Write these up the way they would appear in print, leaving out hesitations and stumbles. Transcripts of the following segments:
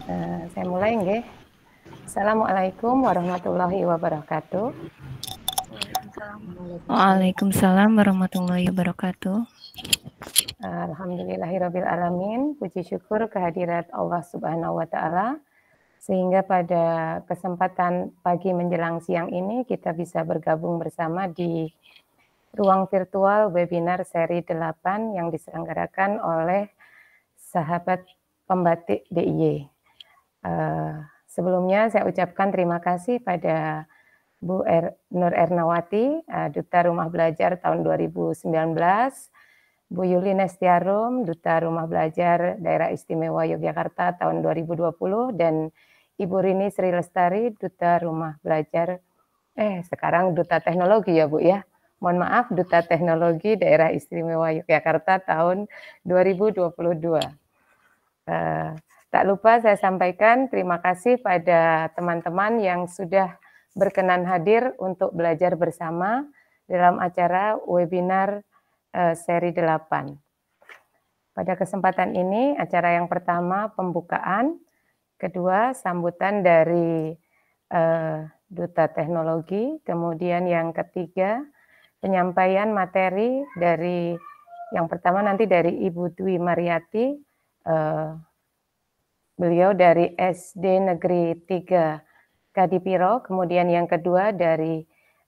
Saya mulai nggih. Assalamualaikum warahmatullahi wabarakatuh. Waalaikumsalam warahmatullahi wabarakatuh. Alhamdulillahirabbil alamin. Puji syukur kehadirat Allah Subhanahu wa taala sehingga pada kesempatan pagi menjelang siang ini kita bisa bergabung bersama di ruang virtual webinar seri 8 yang diselenggarakan oleh sahabat pembatik DIY. Sebelumnya saya ucapkan terima kasih pada Bu Nur Ernawati, Duta Rumah Belajar tahun 2019, Bu Yuli Nestiarum, Duta Rumah Belajar Daerah Istimewa Yogyakarta tahun 2020, dan Ibu Rini Sri Lestari, Duta Rumah Belajar, sekarang Duta Teknologi ya Bu ya. Mohon maaf, Duta Teknologi Daerah Istimewa Yogyakarta tahun 2022. Tak lupa saya sampaikan terima kasih pada teman-teman yang sudah berkenan hadir untuk belajar bersama dalam acara webinar seri 8. Pada kesempatan ini, acara yang pertama pembukaan, kedua sambutan dari Duta Teknologi, kemudian yang ketiga penyampaian materi dari yang pertama nanti dari Ibu Dwi Mariati, beliau dari SD Negeri 3 Kadipiro, kemudian yang kedua dari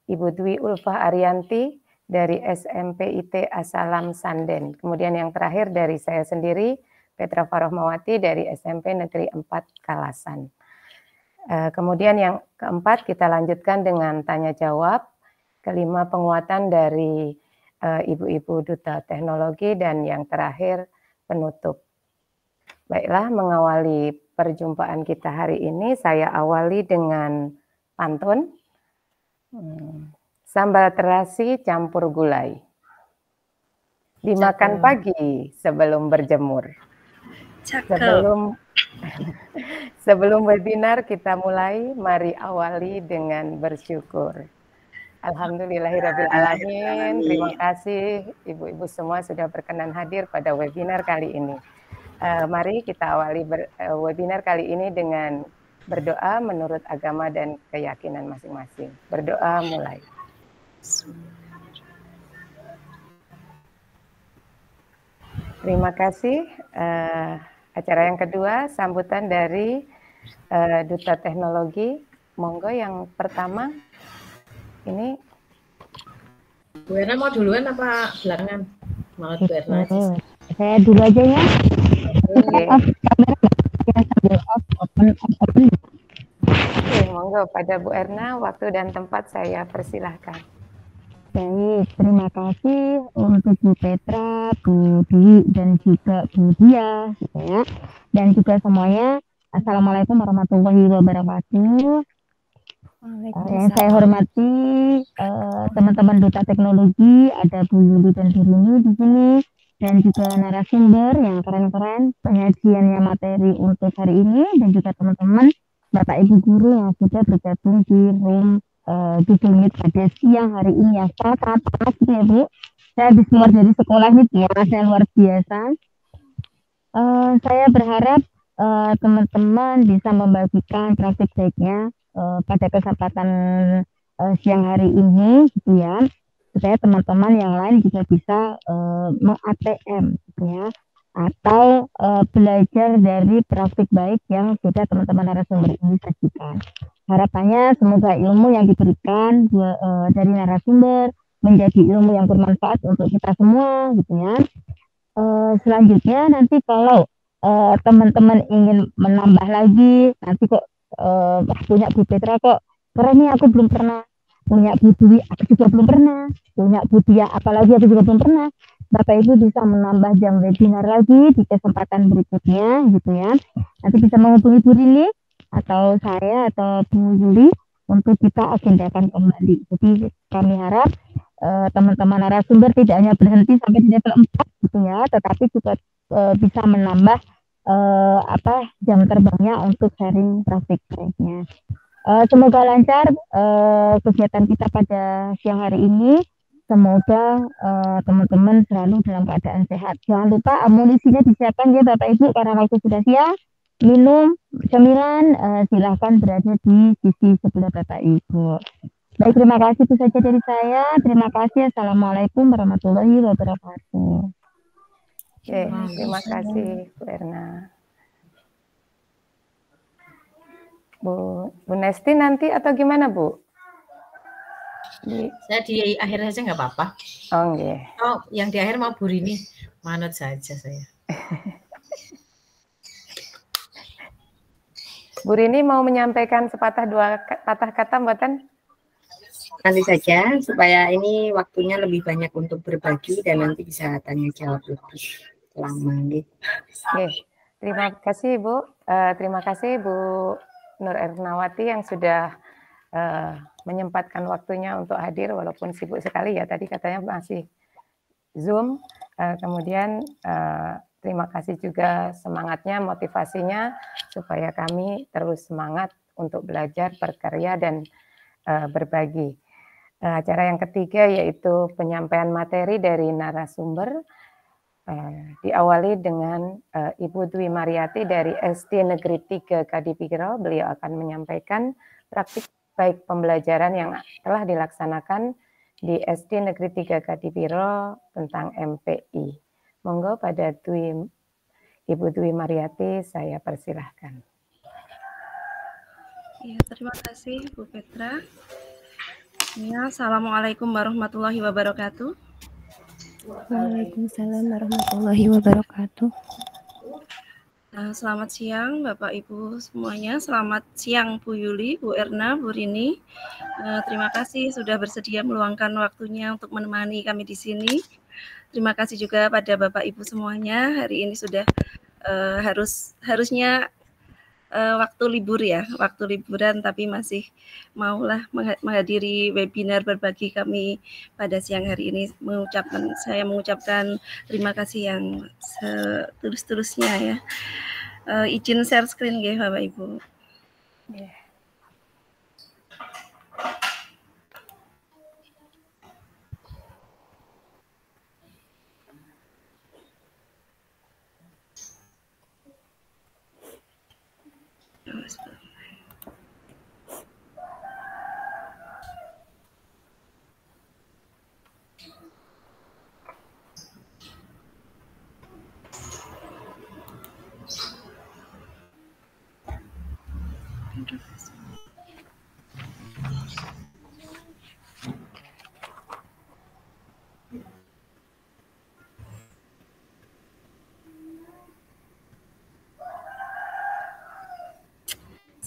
Ibu Dwi Ulfah Arianti dari SMP IT Asalam Sanden, kemudian yang terakhir dari saya sendiri, Petra Farohmawati dari SMP Negeri 4 Kalasan. Kemudian yang keempat kita lanjutkan dengan tanya jawab, kelima penguatan dari Ibu-Ibu Duta Teknologi, dan yang terakhir penutup. Baiklah, mengawali perjumpaan kita hari ini, saya awali dengan pantun. Sambal terasi campur gulai, dimakan pagi sebelum berjemur. Sebelum webinar kita mulai, mari awali dengan bersyukur. Alhamdulillahirabbil alamin. Terima kasih ibu-ibu semua sudah berkenan hadir pada webinar kali ini. Mari kita awali webinar kali ini dengan berdoa menurut agama dan keyakinan masing-masing. Berdoa mulai. Terima kasih. Acara yang kedua, sambutan dari Duta Teknologi. Monggo yang pertama. Ini Bu Erna mau duluan apa belakangan? Mau Bu Erna aja. Saya dulu aja ya. Oke. Open. Oke, monggo pada Bu Erna, waktu dan tempat saya persilahkan. Baik, terima kasih untuk Bu Petra, Bu Dwi, dan juga Bu Dia, ya. Dan juga semuanya, Assalamualaikum warahmatullahi wabarakatuh. Yang saya hormati teman-teman Duta Teknologi, ada Bu Yuli dan Bu Rini di sini, dan juga narasumber yang keren-keren penyajiannya materi untuk hari ini, dan juga teman-teman Bapak Ibu guru yang sudah bergabung di room Google Meet pada siang hari ini yang sangat panas gitu ya Bu. Saya habis keluar dari sekolah ini panasnya luar biasa. Saya berharap teman-teman bisa membagikan praktik baiknya pada kesempatan siang hari ini gitu ya, supaya teman-teman yang lain juga bisa meng-ATM gitu ya, atau belajar dari praktik baik yang sudah teman-teman narasumber ini sajikan. Harapannya semoga ilmu yang diberikan dari narasumber menjadi ilmu yang bermanfaat untuk kita semua gitu ya. Selanjutnya nanti kalau teman-teman ingin menambah lagi, nanti kok punya Bu Petra kok keren nih, aku belum pernah, punya Bu Dwi aku juga belum pernah, punya Bu Dia apalagi aku juga belum pernah, Bapak Ibu bisa menambah jam webinar lagi di kesempatan berikutnya gitu ya. Nanti bisa menghubungi Bu Rini atau saya atau Bu Yuli untuk kita agendakan kembali. Jadi kami harap teman-teman narasumber tidak hanya berhenti sampai di level 4 gitu ya, tetapi juga bisa menambah jam terbangnya untuk sharing praktik-praktiknya. Semoga lancar kegiatan kita pada siang hari ini. Semoga teman-teman selalu dalam keadaan sehat. Jangan lupa amunisinya disiapkan ya Bapak Ibu karena waktu sudah siang. minum cemilan, silahkan berada di sisi sebelah Bapak Ibu. Baik, terima kasih itu saja dari saya. Terima kasih. Assalamualaikum warahmatullahi wabarakatuh. Oke, terima kasih Bu Erna. Bu Nesti nanti atau gimana Bu? Saya di akhir saja nggak apa-apa. Oh, okay. Oh, yang di akhir mau Bu Rini, manut saja saya. Bu Rini mau menyampaikan sepatah dua patah kata mboten? Nanti saja supaya ini waktunya lebih banyak untuk berbagi dan nanti bisa tanya jawab lebih lama nih. Oke, terima kasih Bu. Terima kasih Bu Nur Ernawati yang sudah menyempatkan waktunya untuk hadir walaupun sibuk sekali ya, tadi katanya masih Zoom. Kemudian terima kasih juga semangatnya, motivasinya supaya kami terus semangat untuk belajar, berkarya dan berbagi. Acara yang ketiga yaitu penyampaian materi dari narasumber, diawali dengan Ibu Dwi Mariati dari SD Negeri 3 Kadipiro. Beliau akan menyampaikan praktik baik pembelajaran yang telah dilaksanakan di SD Negeri 3 Kadipiro tentang MPI. Monggo pada Ibu Dwi Mariati saya persilahkan. Ya, terima kasih Bu Petra. Ya, Assalamualaikum warahmatullahi wabarakatuh. Waalaikumsalam warahmatullahi wabarakatuh. Selamat siang Bapak Ibu semuanya. Selamat siang Bu Yuli, Bu Erna, Bu Rini. Terima kasih sudah bersedia meluangkan waktunya untuk menemani kami di sini. Terima kasih juga pada Bapak Ibu semuanya. Hari ini sudah harusnya waktu libur ya, waktu liburan, tapi masih maulah menghadiri webinar berbagi kami pada siang hari ini. Saya mengucapkan terima kasih yang setulus-tulusnya ya. Izin share screen ya Bapak Ibu. Yeah.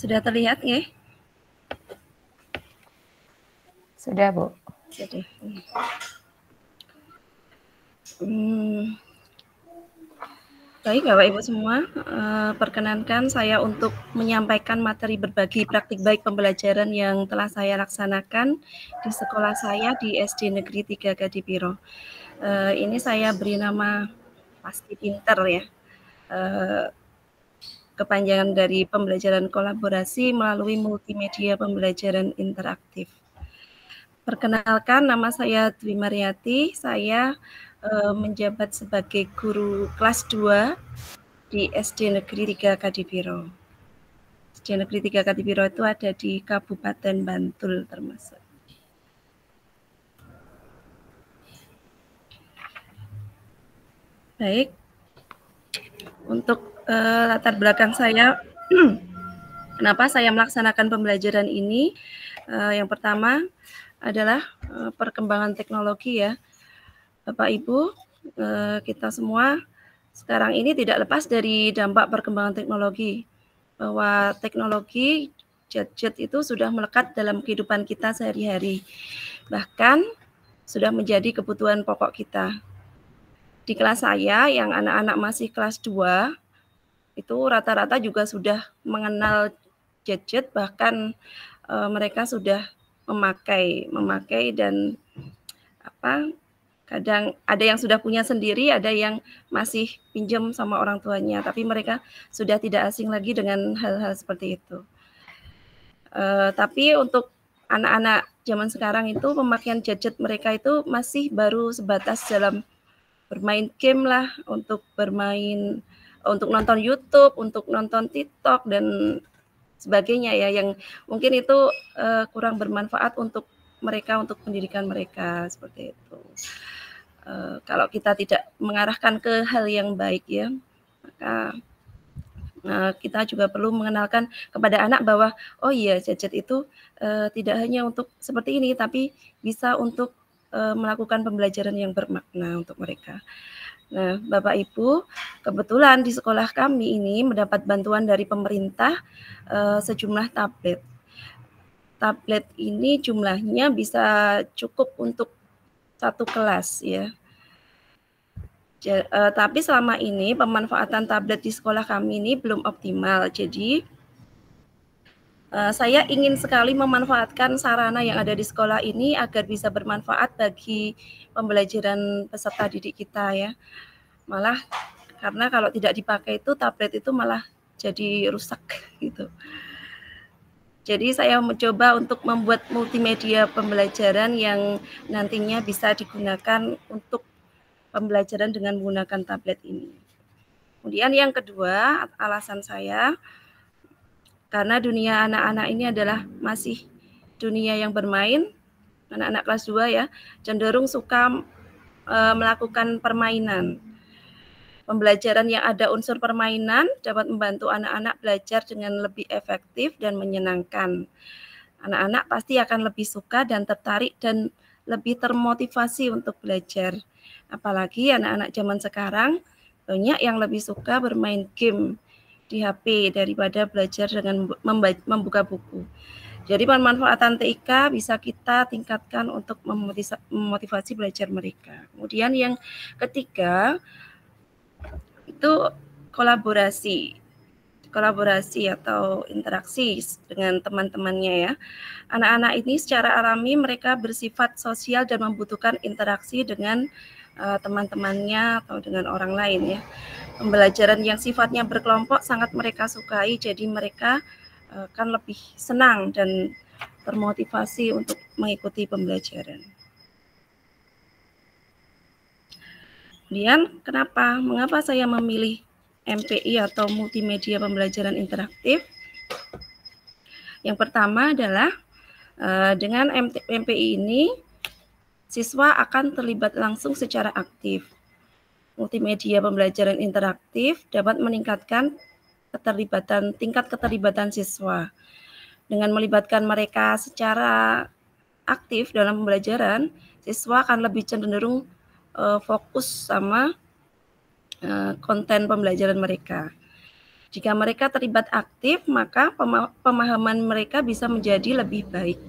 Sudah terlihat ya? Sudah Bu. Sudah. Baik Bapak Ibu semua, perkenankan saya untuk menyampaikan materi berbagi praktik baik pembelajaran yang telah saya laksanakan di sekolah saya di SD Negeri 3 Kadipiro. Ini saya beri nama Pasti Pinter ya. Kepanjangan dari pembelajaran kolaborasi melalui multimedia pembelajaran interaktif. Perkenalkan, nama saya Dwi Mariati, saya menjabat sebagai guru kelas 2 di SD Negeri 3 Kadipiro. SD Negeri 3 Kadipiro itu ada di Kabupaten Bantul termasuk. Baik, untuk latar belakang saya, kenapa saya melaksanakan pembelajaran ini? Yang pertama adalah perkembangan teknologi ya, Bapak Ibu, kita semua sekarang ini tidak lepas dari dampak perkembangan teknologi, bahwa teknologi gadget itu sudah melekat dalam kehidupan kita sehari-hari, bahkan sudah menjadi kebutuhan pokok kita. Di kelas saya yang anak-anak masih kelas 2, itu rata-rata juga sudah mengenal gadget, bahkan mereka sudah memakai dan kadang ada yang sudah punya sendiri, ada yang masih pinjam sama orang tuanya, tapi mereka sudah tidak asing lagi dengan hal-hal seperti itu. Tapi untuk anak-anak zaman sekarang itu pemakaian gadget mereka itu masih baru sebatas dalam bermain game lah, untuk bermain untuk nonton YouTube, untuk nonton TikTok dan sebagainya ya, yang mungkin itu kurang bermanfaat untuk mereka, untuk pendidikan mereka seperti itu. Kalau kita tidak mengarahkan ke hal yang baik ya, maka kita juga perlu mengenalkan kepada anak bahwa oh iya, gadget itu tidak hanya untuk seperti ini, tapi bisa untuk melakukan pembelajaran yang bermakna untuk mereka. Nah, Bapak Ibu, kebetulan di sekolah kami ini mendapat bantuan dari pemerintah sejumlah tablet. Tablet ini jumlahnya bisa cukup untuk satu kelas ya. Tapi selama ini pemanfaatan tablet di sekolah kami ini belum optimal. Jadi saya ingin sekali memanfaatkan sarana yang ada di sekolah ini agar bisa bermanfaat bagi pembelajaran peserta didik kita ya. Malah karena kalau tidak dipakai itu tablet itu malah jadi rusak gitu. Jadi saya mencoba untuk membuat multimedia pembelajaran yang nantinya bisa digunakan untuk pembelajaran dengan menggunakan tablet ini. Kemudian yang kedua, alasan saya, karena dunia anak-anak ini adalah masih dunia yang bermain, anak-anak kelas 2 ya, cenderung suka melakukan permainan. Pembelajaran yang ada unsur permainan dapat membantu anak-anak belajar dengan lebih efektif dan menyenangkan. Anak-anak pasti akan lebih suka dan tertarik dan lebih termotivasi untuk belajar. Apalagi anak-anak zaman sekarang banyak yang lebih suka bermain game di HP daripada belajar dengan membuka buku. Jadi pemanfaatan TIK bisa kita tingkatkan untuk memotivasi belajar mereka. Kemudian yang ketiga, itu kolaborasi atau interaksi dengan teman-temannya ya. Anak-anak ini secara alami mereka bersifat sosial dan membutuhkan interaksi dengan teman-temannya atau dengan orang lain ya. Pembelajaran yang sifatnya berkelompok sangat mereka sukai, jadi mereka akan lebih senang dan termotivasi untuk mengikuti pembelajaran. Kemudian mengapa saya memilih MPI atau multimedia pembelajaran interaktif? Yang pertama adalah dengan MPI ini siswa akan terlibat langsung secara aktif. Multimedia pembelajaran interaktif dapat meningkatkan tingkat keterlibatan siswa. Dengan melibatkan mereka secara aktif dalam pembelajaran, siswa akan lebih cenderung fokus sama konten pembelajaran mereka. Jika mereka terlibat aktif, maka pemahaman mereka bisa menjadi lebih baik.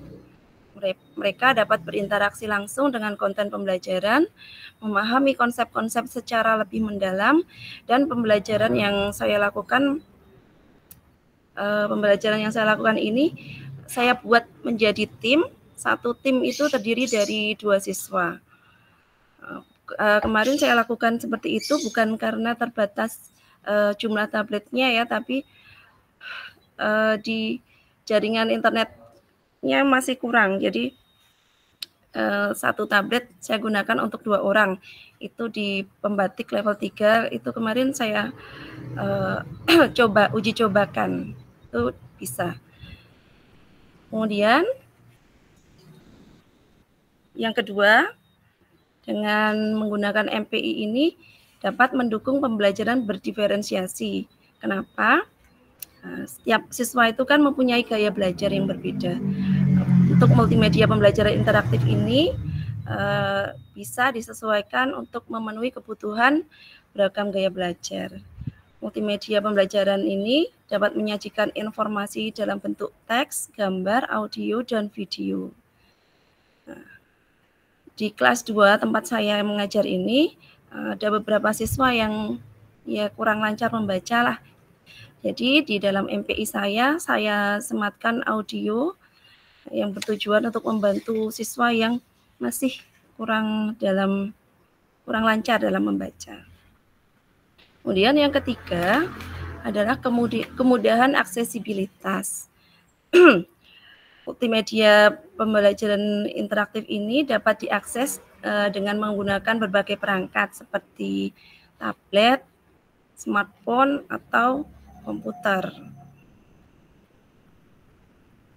Mereka dapat berinteraksi langsung dengan konten pembelajaran, memahami konsep-konsep secara lebih mendalam, dan pembelajaran yang saya lakukan ini saya buat menjadi tim. Satu tim itu terdiri dari 2 siswa. Kemarin saya lakukan seperti itu bukan karena terbatas jumlah tabletnya ya, tapi di jaringan internetnya masih kurang. Jadi satu tablet saya gunakan untuk 2 orang. Itu di pembatik level 3 itu kemarin saya uji cobakan. Itu bisa. Kemudian yang kedua, dengan menggunakan MPI ini dapat mendukung pembelajaran berdiferensiasi. Kenapa? Setiap siswa itu kan mempunyai gaya belajar yang berbeda. Untuk multimedia pembelajaran interaktif ini bisa disesuaikan untuk memenuhi kebutuhan beragam gaya belajar. Multimedia pembelajaran ini dapat menyajikan informasi dalam bentuk teks, gambar, audio, dan video. Di kelas 2 tempat saya mengajar ini ada beberapa siswa yang ya kurang lancar membaca lah. Jadi di dalam MPI saya sematkan audio yang bertujuan untuk membantu siswa yang masih kurang lancar dalam membaca. Kemudian yang ketiga adalah kemudahan aksesibilitas. Multimedia pembelajaran interaktif ini dapat diakses dengan menggunakan berbagai perangkat seperti tablet, smartphone atau komputer.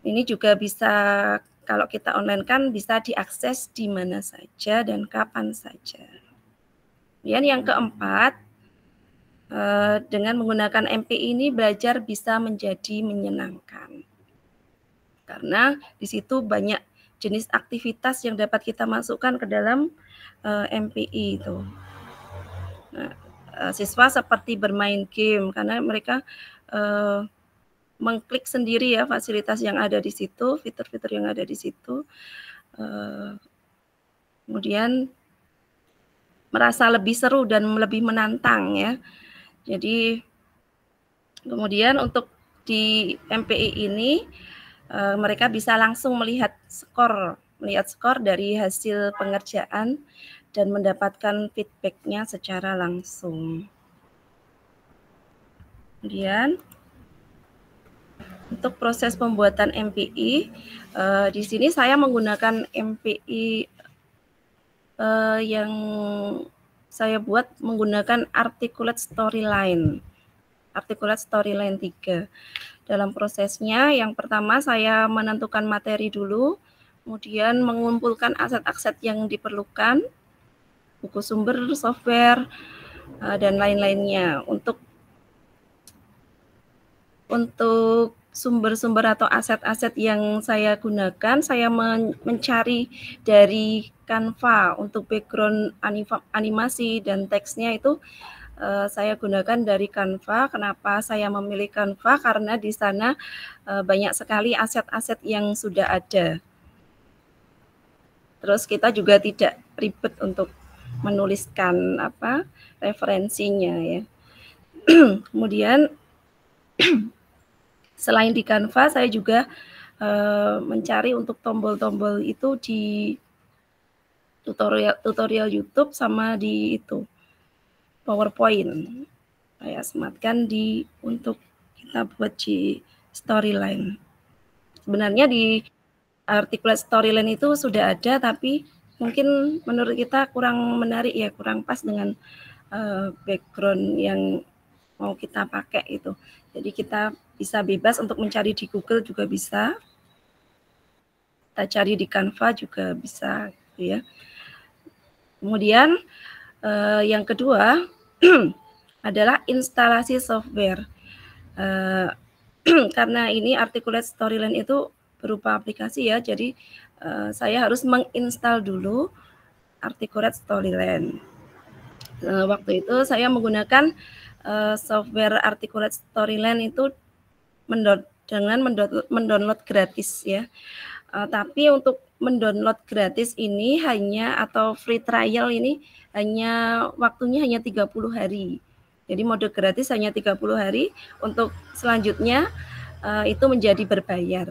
Ini juga bisa, kalau kita online kan bisa diakses di mana saja dan kapan saja. Kemudian yang keempat, dengan menggunakan MPI ini belajar bisa menjadi menyenangkan. Karena di situ banyak jenis aktivitas yang dapat kita masukkan ke dalam MPI itu. Nah, siswa seperti bermain game karena mereka mengklik sendiri ya fasilitas yang ada di situ, fitur-fitur yang ada di situ. Kemudian merasa lebih seru dan lebih menantang ya. Jadi kemudian untuk di MPI ini mereka bisa langsung melihat skor dari hasil pengerjaan dan mendapatkan feedback-nya secara langsung. Kemudian untuk proses pembuatan MPI, di sini saya menggunakan MPI yang saya buat menggunakan Articulate Storyline 3. Dalam prosesnya, yang pertama saya menentukan materi dulu, kemudian mengumpulkan aset-aset yang diperlukan, buku sumber, software, dan lain-lainnya. Untuk sumber-sumber atau aset-aset yang saya gunakan, saya mencari dari Canva. Untuk background animasi dan teksnya itu saya gunakan dari Canva. Kenapa saya memilih Canva? Karena di sana banyak sekali aset-aset yang sudah ada. Terus kita juga tidak ribet untuk menuliskan referensinya ya. Kemudian selain di Canva, saya juga mencari untuk tombol-tombol itu di tutorial YouTube sama di itu PowerPoint. Saya sematkan untuk kita buat di Storyline. Sebenarnya di Articulate Storyline itu sudah ada, tapi mungkin menurut kita kurang menarik ya, kurang pas dengan background yang mau kita pakai itu. Jadi kita bisa bebas untuk mencari di Google juga bisa. Kita cari di Canva juga bisa gitu ya. Kemudian yang kedua adalah instalasi software. Karena ini Articulate Storyline itu berupa aplikasi ya, jadi saya harus menginstal dulu Articulate Storyline. Waktu itu saya menggunakan software Articulate Storyline itu dengan mendownload gratis ya. Tapi untuk mendownload gratis ini atau free trial ini waktunya hanya 30 hari. Jadi mode gratis hanya 30 hari, untuk selanjutnya itu menjadi berbayar.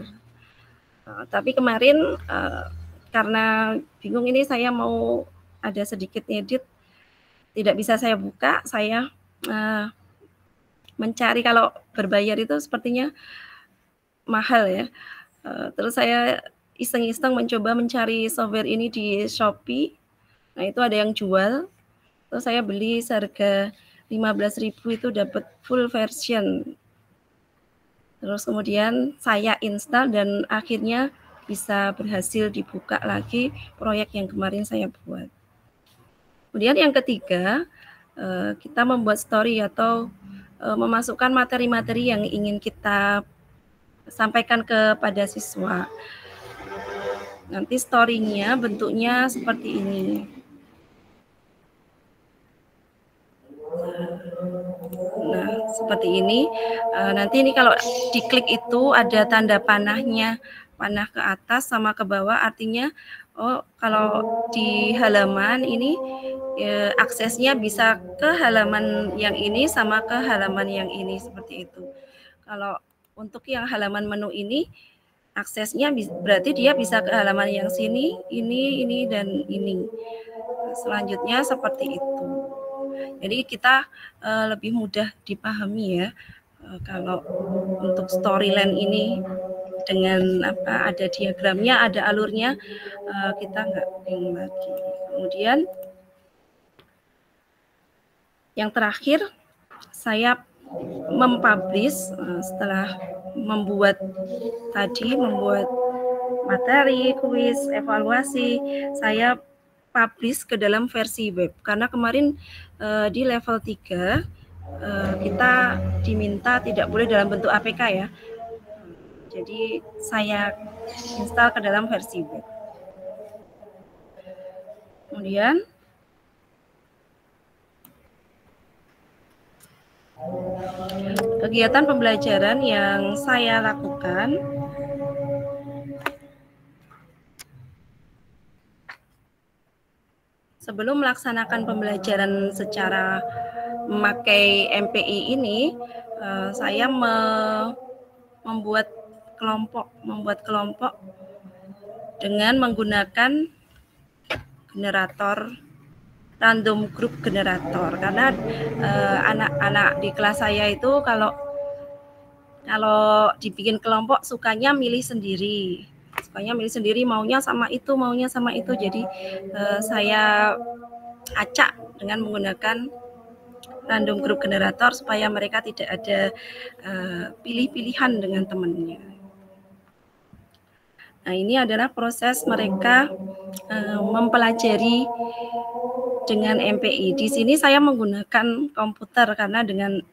Tapi kemarin karena bingung ini saya mau ada sedikit edit, tidak bisa saya buka, saya mencari kalau berbayar itu sepertinya mahal ya. Terus saya iseng-iseng mencoba mencari software ini di Shopee. Nah, itu ada yang jual. Terus saya beli seharga 15.000 itu dapat full version. Terus kemudian saya install dan akhirnya bisa berhasil dibuka lagi proyek yang kemarin saya buat. Kemudian yang ketiga, kita membuat story atau memasukkan materi-materi yang ingin kita sampaikan kepada siswa. Nanti story-nya bentuknya seperti ini. Nah, seperti ini. Nanti ini kalau diklik itu ada tanda panahnya, panah ke atas sama ke bawah, artinya kalau di halaman ini aksesnya bisa ke halaman yang ini sama ke halaman yang ini, seperti itu. Kalau untuk yang halaman menu ini aksesnya berarti dia bisa ke halaman yang sini, ini dan ini. Selanjutnya seperti itu. Jadi kita lebih mudah dipahami ya kalau untuk Storyline ini dengan ada diagramnya, ada alurnya, kita nggak bingung lagi. Kemudian yang terakhir saya mempublish setelah membuat materi, kuis, evaluasi, saya publish ke dalam versi web. Karena kemarin di level 3 kita diminta tidak boleh dalam bentuk APK ya. Jadi saya install ke dalam versi web. Kemudian kegiatan pembelajaran yang saya lakukan sebelum melaksanakan pembelajaran secara memakai MPI ini, saya membuat kelompok dengan menggunakan generator random group generator, karena anak-anak di kelas saya itu kalau dibikin kelompok sukanya milih sendiri, maunya sama itu, jadi saya acak dengan menggunakan random group generator supaya mereka tidak ada pilih-pilihan dengan temannya. Nah, ini adalah proses mereka mempelajari dengan MPI. Di sini saya menggunakan komputer karena dengan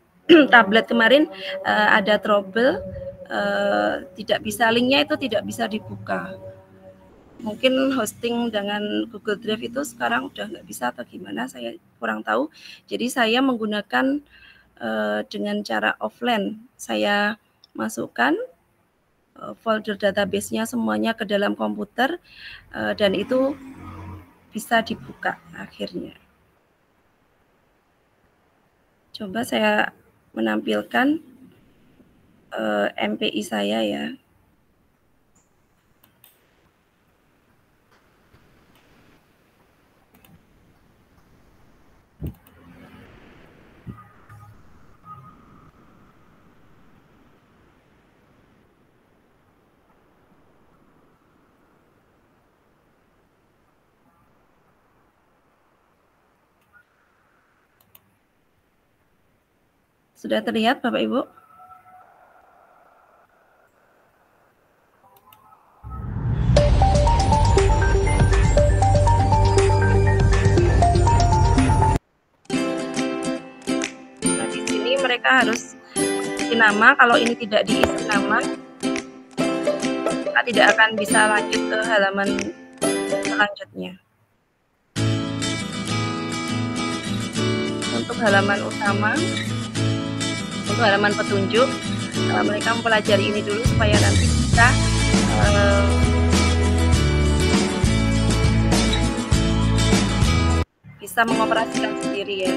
tablet kemarin ada trouble, tidak bisa, linknya itu tidak bisa dibuka. Mungkin hosting dengan Google Drive itu sekarang udah nggak bisa atau gimana, saya kurang tahu. Jadi saya menggunakan dengan cara offline. Saya masukkan folder database-nya semuanya ke dalam komputer dan itu bisa dibuka akhirnya. Coba saya menampilkan MPI saya ya. Sudah terlihat Bapak Ibu? Nah, di sini mereka harus isi nama. Kalau ini tidak diisi nama, kita tidak akan bisa lanjut ke halaman selanjutnya. Untuk halaman utama, untuk halaman petunjuk, mereka mempelajari ini dulu supaya nanti bisa mengoperasikan sendiri ya.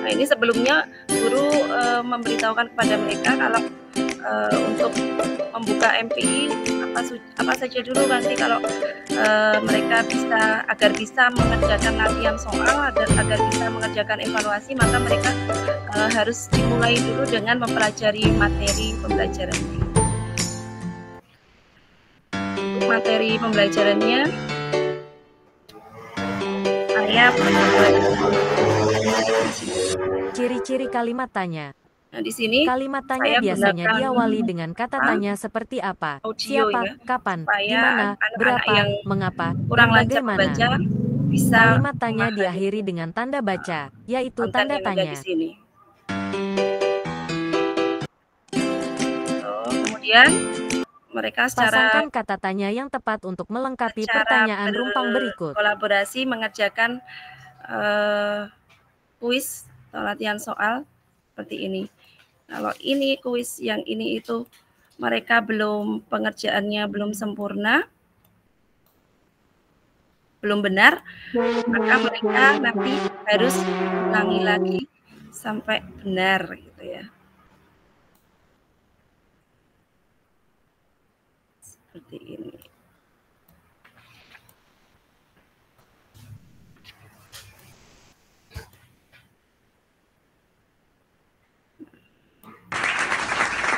Nah, ini sebelumnya guru memberitahukan kepada mereka kalau untuk membuka MPI apa saja dulu, nanti kalau mereka agar bisa mengerjakan latihan soal, agar bisa mengerjakan evaluasi, maka mereka harus dimulai dulu dengan mempelajari materi pembelajarannya. Materi pembelajarannya saya membuat ciri-ciri kalimat tanya. Nah, di sini kalimat tanya biasanya diawali dengan kata tanya seperti apa, siapa, ya, kapan, di mana, berapa, mengapa, dan bagaimana. Bisa kalimat tanya diakhiri dengan tanda baca, yaitu tanda tanya. Kemudian mereka pasangkan kata tanya yang tepat untuk melengkapi pertanyaan rumpang berikut. Kolaborasi mengerjakan kuis atau latihan soal seperti ini. Kalau ini kuis yang ini itu mereka pengerjaannya belum sempurna, belum benar, maka mereka nanti harus ulangi lagi sampai benar gitu ya. Seperti ini.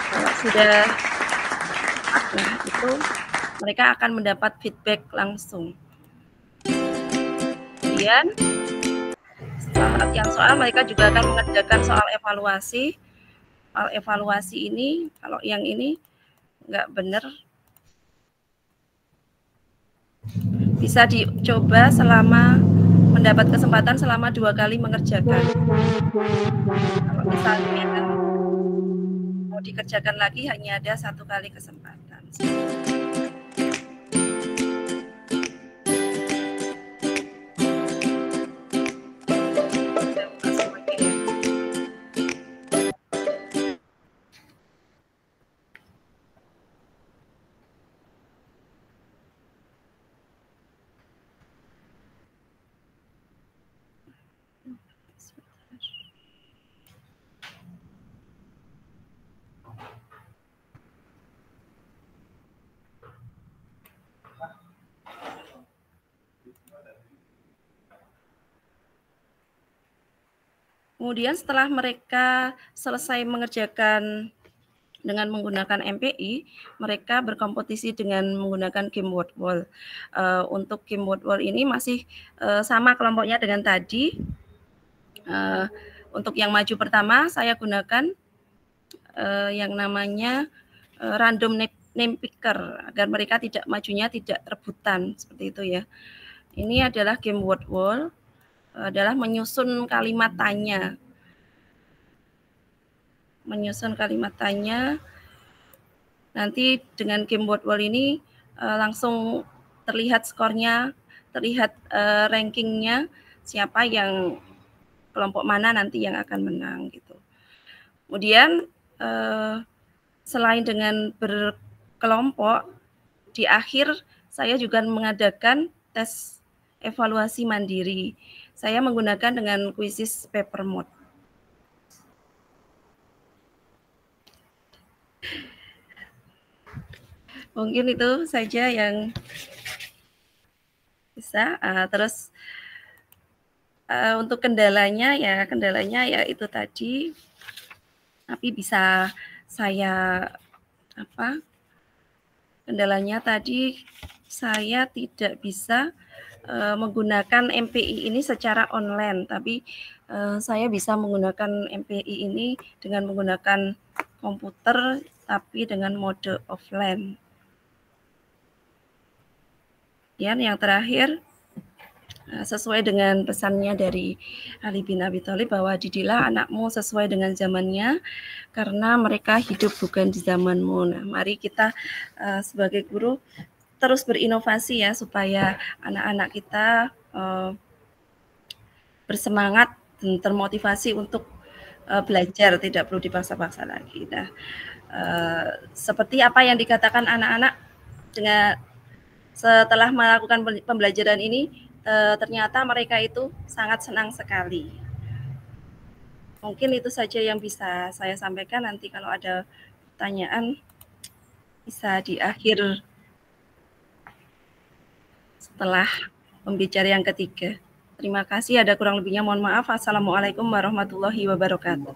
Kalau sudah itu mereka akan mendapat feedback langsung. Kemudian saat yang soal mereka juga akan mengerjakan soal evaluasi. Soal evaluasi ini, kalau yang ini nggak benar, bisa dicoba selama mendapat kesempatan selama 2 kali mengerjakan. Kalau misalnya mau dikerjakan lagi hanya ada 1 kali kesempatan. Kemudian setelah mereka selesai mengerjakan dengan menggunakan MPI, mereka berkompetisi dengan menggunakan game word wall. Untuk game word wall ini masih sama kelompoknya dengan tadi. Untuk yang maju pertama saya gunakan yang namanya random name picker agar mereka majunya tidak rebutan seperti itu ya. Ini adalah game word wall, adalah menyusun kalimat tanya. Menyusun kalimat tanya. Nanti dengan game word wall ini langsung terlihat skornya, terlihat rankingnya, siapa yang kelompok mana nanti yang akan menang gitu. Kemudian selain dengan berkelompok, di akhir saya juga mengadakan tes evaluasi mandiri. Saya menggunakan dengan quizzes paper mode. Mungkin itu saja yang bisa. Terus untuk kendalanya ya itu tadi. Tapi bisa saya kendalanya tadi saya tidak bisa menggunakan MPI ini secara online, tapi saya bisa menggunakan MPI ini dengan menggunakan komputer tapi dengan mode offline. Yang terakhir, sesuai dengan pesannya dari Ali bin Abi Thalib bahwa didiklah anakmu sesuai dengan zamannya karena mereka hidup bukan di zamanmu. Nah, mari kita sebagai guru terus berinovasi ya supaya anak-anak kita bersemangat dan termotivasi untuk belajar, tidak perlu dipaksa-paksa lagi. Nah, seperti apa yang dikatakan anak-anak dengan setelah melakukan pembelajaran ini, ternyata mereka itu sangat senang sekali. Mungkin itu saja yang bisa saya sampaikan. Nanti kalau ada pertanyaan bisa di akhir setelah pembicara yang ketiga. Terima kasih. Ada kurang lebihnya mohon maaf. Assalamualaikum warahmatullahi wabarakatuh.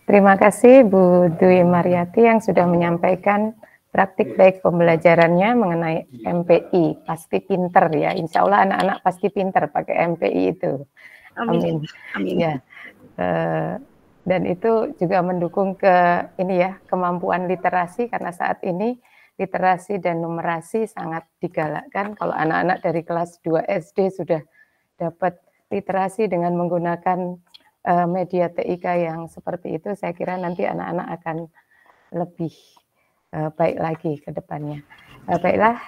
Terima kasih Bu Dwi Mariati yang sudah menyampaikan praktik baik pembelajarannya mengenai MPI. Pasti pinter ya, insya Allah anak-anak pasti pinter pakai MPI itu. Amin. Amin. Ya. Dan itu juga mendukung kemampuan literasi, karena saat ini literasi dan numerasi sangat digalakkan. Kalau anak-anak dari kelas 2 SD sudah dapat literasi dengan menggunakan media TIK yang seperti itu, saya kira nanti anak-anak akan lebih baik lagi ke depannya. Baiklah,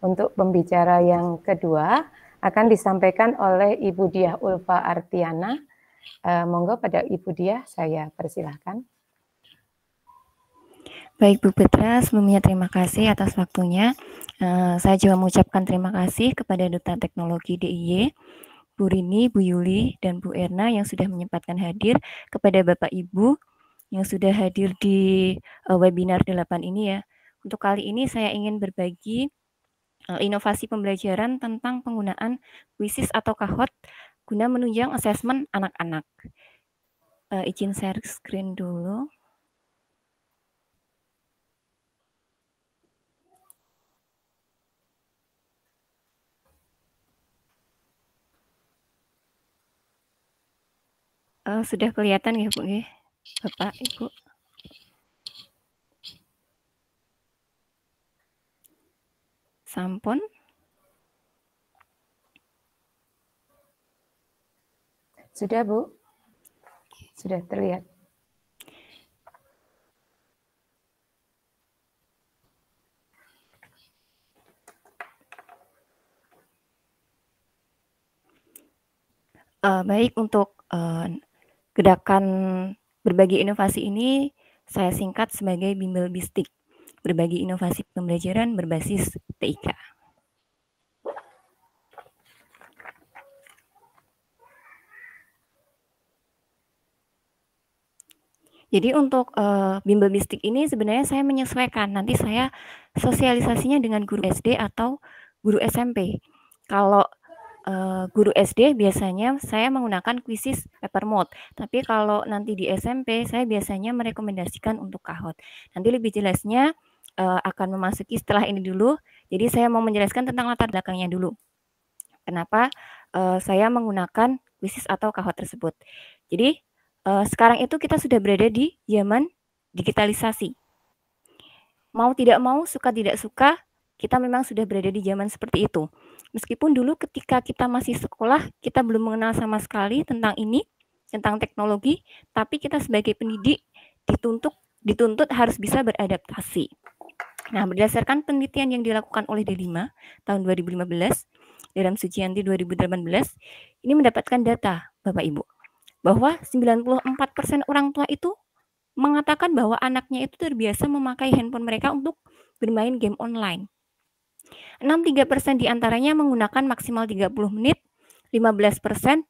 untuk pembicara yang kedua akan disampaikan oleh Ibu Diah Ulfa Artiana. Monggo pada Ibu Diah, saya persilahkan. Baik Bu Petra, sebelumnya terima kasih atas waktunya. Saya juga mengucapkan terima kasih kepada Duta Teknologi DIY, Bu Rini, Bu Yuli, dan Bu Erna yang sudah menyempatkan hadir, kepada Bapak Ibu yang sudah hadir di webinar 8 ini ya. Untuk kali ini saya ingin berbagi inovasi pembelajaran tentang penggunaan quizzes atau kahot guna menunjang asesmen anak-anak. Izin share screen dulu. Sudah kelihatan ya Bu ya, Bapak Ibu? Sampun? Sudah Bu, sudah terlihat. Baik, untuk gerakan berbagi inovasi ini saya singkat sebagai Bimbel Bistik, berbagi inovasi pembelajaran berbasis TIK. Jadi untuk Bimbel Bistik ini sebenarnya saya menyesuaikan, nanti saya sosialisasinya dengan guru SD atau guru SMP. Kalau guru SD biasanya saya menggunakan Quizzes paper mode, tapi kalau nanti di SMP saya biasanya merekomendasikan untuk Kahoot. Nanti lebih jelasnya akan memasuki setelah ini dulu. Jadi saya mau menjelaskan tentang latar belakangnya dulu. Kenapa saya menggunakan Quizzes atau Kahoot tersebut. Jadi sekarang itu kita sudah berada di zaman digitalisasi. Mau tidak mau, suka tidak suka, kita memang sudah berada di zaman seperti itu. Meskipun dulu ketika kita masih sekolah, kita belum mengenal sama sekali tentang ini, tentang teknologi, tapi kita sebagai pendidik dituntut harus bisa beradaptasi. Nah, berdasarkan penelitian yang dilakukan oleh D5 tahun 2015, dalam Sucianti 2018, ini mendapatkan data, Bapak Ibu, bahwa 94% orang tua itu mengatakan bahwa anaknya itu terbiasa memakai handphone mereka untuk bermain game online. 63% diantaranya menggunakan maksimal 30 menit, 15%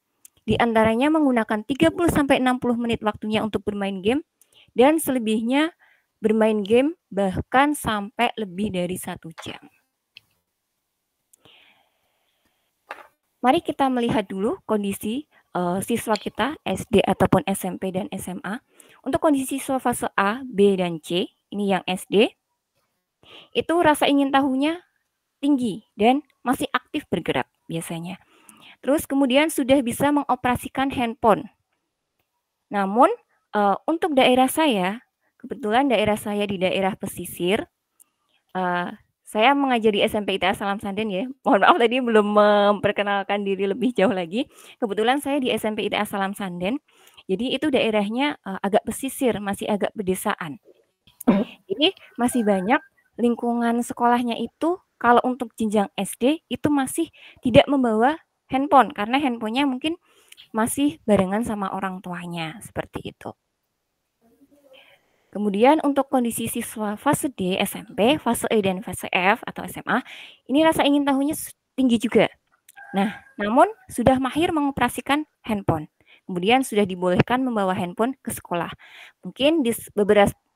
diantaranya menggunakan 30-60 menit waktunya untuk bermain game, dan selebihnya bermain game bahkan sampai lebih dari 1 jam. Mari kita melihat dulu kondisi siswa kita SD ataupun SMP dan SMA. Untuk kondisi siswa fase A, B, dan C, ini yang SD, itu rasa ingin tahunya tinggi dan masih aktif bergerak biasanya. Terus kemudian sudah bisa mengoperasikan handphone. Namun untuk daerah saya, kebetulan daerah saya di daerah pesisir, saya mengajar di SMP ITA Salam Sanden ya. Mohon maaf tadi belum memperkenalkan diri lebih jauh lagi. Kebetulan saya di SMP ITA Salam Sanden. Jadi itu daerahnya agak pesisir, masih agak pedesaan. Jadi masih banyak lingkungan sekolahnya itu kalau untuk jenjang SD itu masih tidak membawa handphone karena handphonenya mungkin masih barengan sama orang tuanya, seperti itu. Kemudian untuk kondisi siswa fase D, SMP, fase E dan fase F atau SMA, ini rasa ingin tahunya tinggi juga. Nah, namun sudah mahir mengoperasikan handphone. Kemudian sudah dibolehkan membawa handphone ke sekolah. Mungkin di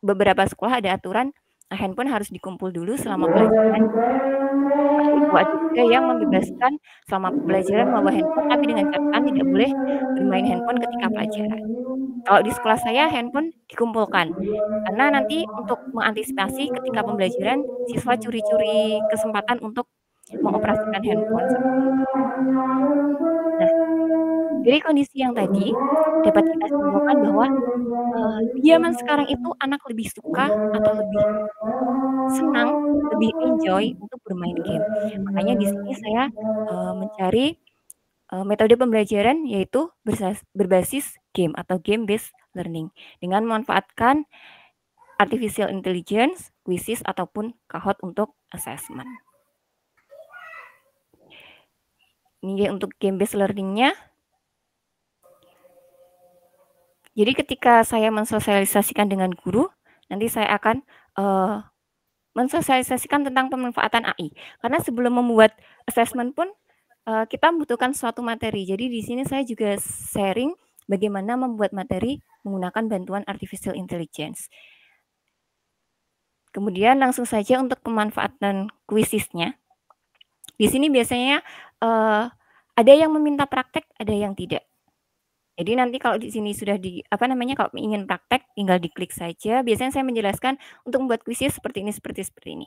beberapa sekolah ada aturan handphone harus dikumpul dulu selama pelajaran. Itu ada juga yang membebaskan selama pelajaran membawa handphone, tapi dengan catatan tidak boleh bermain handphone ketika pelajaran. Kalau di sekolah saya handphone dikumpulkan, karena nanti untuk mengantisipasi ketika pembelajaran siswa curi-curi kesempatan untuk mengoperasikan handphone. Nah, dari kondisi yang tadi dapat kita simpulkan bahwa di zaman sekarang itu anak lebih suka atau lebih senang, lebih enjoy untuk bermain game. Makanya di sini saya mencari metode pembelajaran yaitu berbasis game atau game based learning dengan memanfaatkan artificial intelligence, Quizzes ataupun Kahoot untuk assessment. Ini untuk game based learningnya. Jadi ketika saya mensosialisasikan dengan guru, nanti saya akan mensosialisasikan tentang pemanfaatan AI. Karena sebelum membuat assessment pun kita membutuhkan suatu materi. Jadi di sini saya juga sharing bagaimana membuat materi menggunakan bantuan artificial intelligence. Kemudian langsung saja untuk pemanfaatan Quizzesnya. Di sini biasanya ada yang meminta praktek, ada yang tidak. Jadi nanti kalau di sini sudah kalau ingin praktek tinggal diklik saja. Biasanya saya menjelaskan untuk membuat Quizzes seperti ini, seperti ini.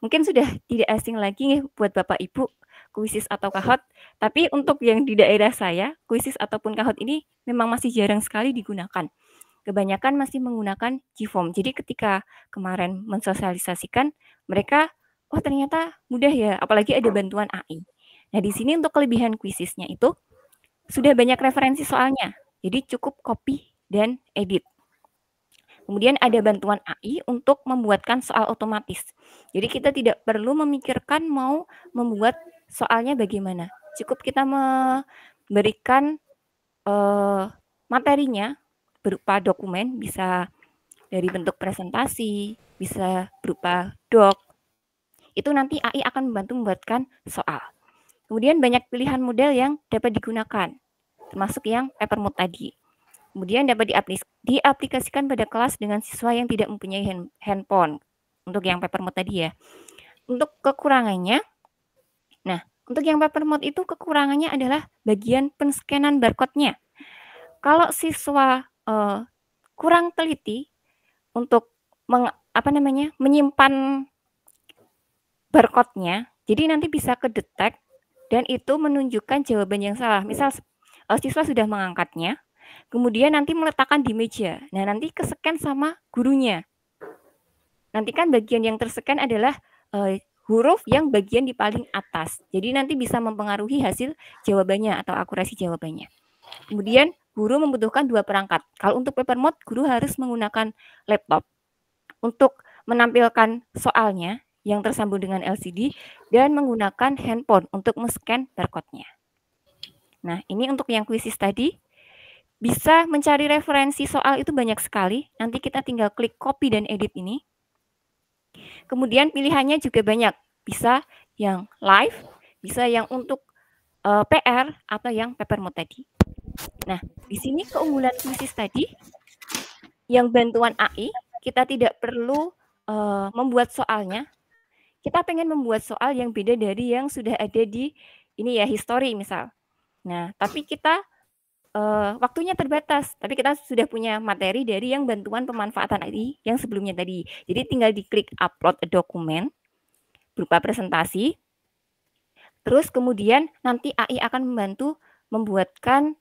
Mungkin sudah tidak asing lagi buat Bapak Ibu kuisis atau kahot. Tapi untuk yang di daerah saya, kuisis ataupun kahot ini memang masih jarang sekali digunakan. Kebanyakan masih menggunakan Gform. Jadi ketika kemarin mensosialisasikan, mereka, oh ternyata mudah ya, apalagi ada bantuan AI. Nah di sini untuk kelebihan kuisisnya itu, sudah banyak referensi soalnya. Jadi cukup copy dan edit. Kemudian ada bantuan AI untuk membuatkan soal otomatis. Jadi kita tidak perlu memikirkan mau membuat soalnya bagaimana. Cukup kita memberikan materinya berupa dokumen, bisa dari bentuk presentasi, bisa berupa doc. Itu nanti AI akan membantu membuatkan soal. Kemudian banyak pilihan model yang dapat digunakan, termasuk yang Papermode tadi. Kemudian dapat diaplikasikan pada kelas dengan siswa yang tidak mempunyai handphone. Untuk yang Papermode tadi ya. Untuk kekurangannya, nah untuk yang Papermode itu kekurangannya adalah bagian penscanan barcode-nya. Kalau siswa kurang teliti untuk menyimpan barcode-nya, jadi nanti bisa kedetek dan itu menunjukkan jawaban yang salah. Misal siswa sudah mengangkatnya, kemudian nanti meletakkan di meja. Nah, nanti ke-scan sama gurunya. Nanti kan bagian yang ter-scan adalah huruf yang bagian di paling atas. Jadi nanti bisa mempengaruhi hasil jawabannya atau akurasi jawabannya. Kemudian guru membutuhkan 2 perangkat. Kalau untuk Papermode, guru harus menggunakan laptop untuk menampilkan soalnya yang tersambung dengan LCD dan menggunakan handphone untuk men-scan barcode-nya. Nah, ini untuk yang kuisis tadi. Bisa mencari referensi soal itu banyak sekali. Nanti kita tinggal klik copy dan edit ini. Kemudian pilihannya juga banyak. Bisa yang live, bisa yang untuk PR atau yang Papermode tadi. Nah, di sini keunggulan kuisis tadi, yang bantuan AI, kita tidak perlu membuat soalnya. Kita pengen membuat soal yang beda dari yang sudah ada di ini ya, history misal. Nah, tapi kita waktunya terbatas, tapi kita sudah punya materi dari yang bantuan pemanfaatan AI yang sebelumnya tadi. Jadi tinggal diklik upload a dokumen berupa presentasi. Terus kemudian nanti AI akan membantu membuatkan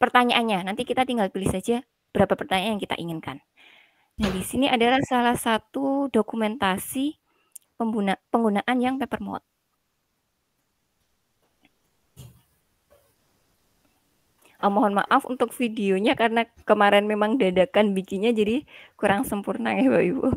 pertanyaannya. Nanti kita tinggal pilih saja berapa pertanyaan yang kita inginkan. Nah, di sini adalah salah satu dokumentasi penggunaan yang Papermode. Mohon maaf untuk videonya karena kemarin memang dadakan bikinnya jadi kurang sempurna ya Bapak Ibu.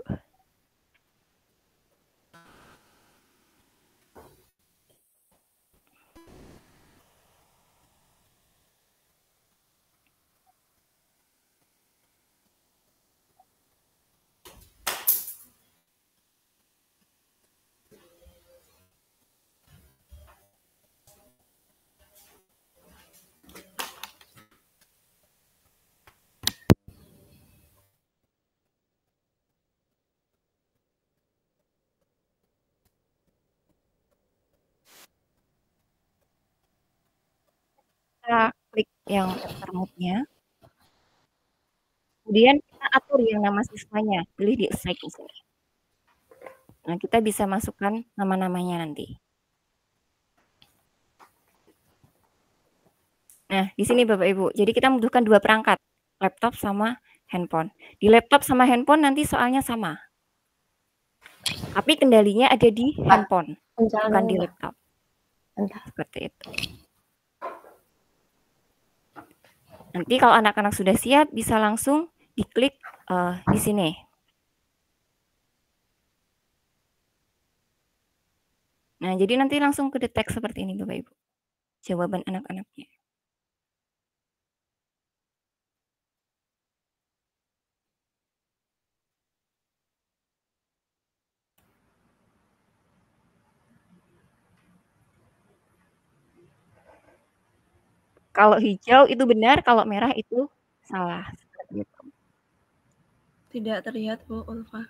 Kita klik yang Papermode-nya. Kemudian kita atur yang nama siswanya, pilih di assign di sini. Nah, kita bisa masukkan nama-namanya nanti. Nah, di sini Bapak Ibu. Jadi kita membutuhkan 2 perangkat, laptop sama handphone. Di laptop sama handphone nanti soalnya sama. Tapi kendalinya ada di handphone, bukan di laptop. Seperti itu. Nanti kalau anak-anak sudah siap, bisa langsung diklik di sini. Nah, jadi nanti langsung kedetek seperti ini Bapak Ibu. Jawaban anak-anaknya. Kalau hijau itu benar, kalau merah itu salah. Tidak terlihat Bu Ulfa.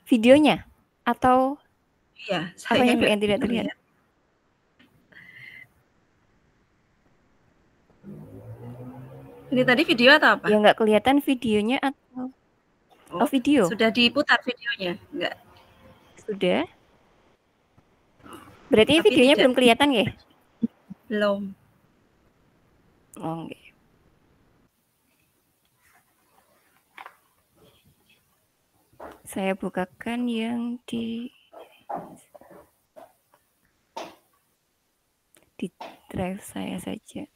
Videonya atau iya, saya yang tidak terlihat? Ini tadi video atau apa? Ya nggak kelihatan videonya atau video? Sudah diputar videonya? Enggak. Sudah. Berarti Tapi videonya tidak. belum kelihatan ya? Belum. Oh, enggak. Saya bukakan yang di drive saya saja.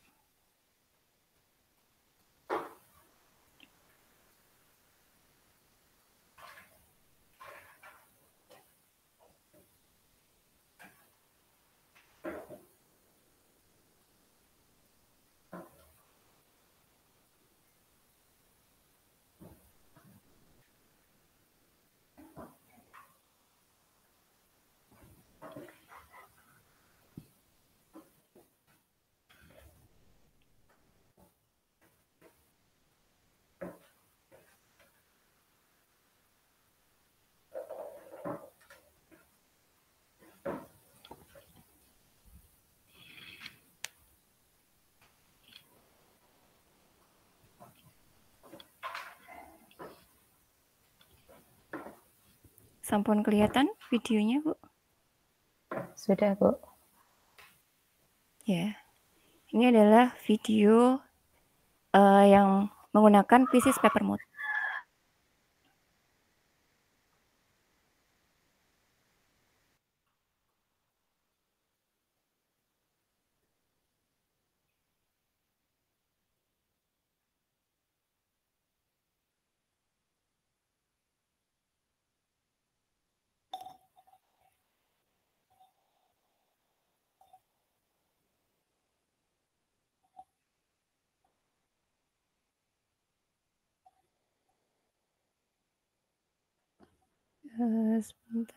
Sampun kelihatan videonya, Bu? Sudah, Bu. Ya. Ini adalah video yang menggunakan Quizzes Paper Mode. Sebentar.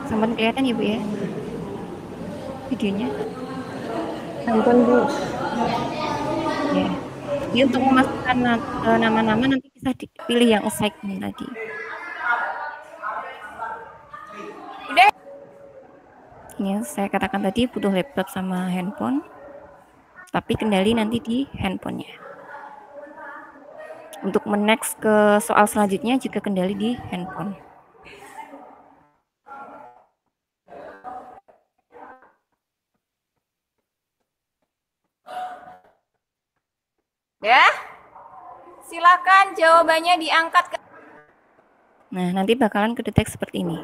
Sampun kelihatan ya, Bu ya? Videonya. Sampun, Bu. Ya. Ini untuk memasukkan nama-nama nanti bisa dipilih yang assignment tadi. Ini yang saya katakan tadi butuh laptop sama handphone, tapi kendali nanti di handphonenya. Untuk next ke soal selanjutnya juga kendali di handphone. Ya, silakan jawabannya diangkat ke. Nah, nanti bakalan kedetek seperti ini.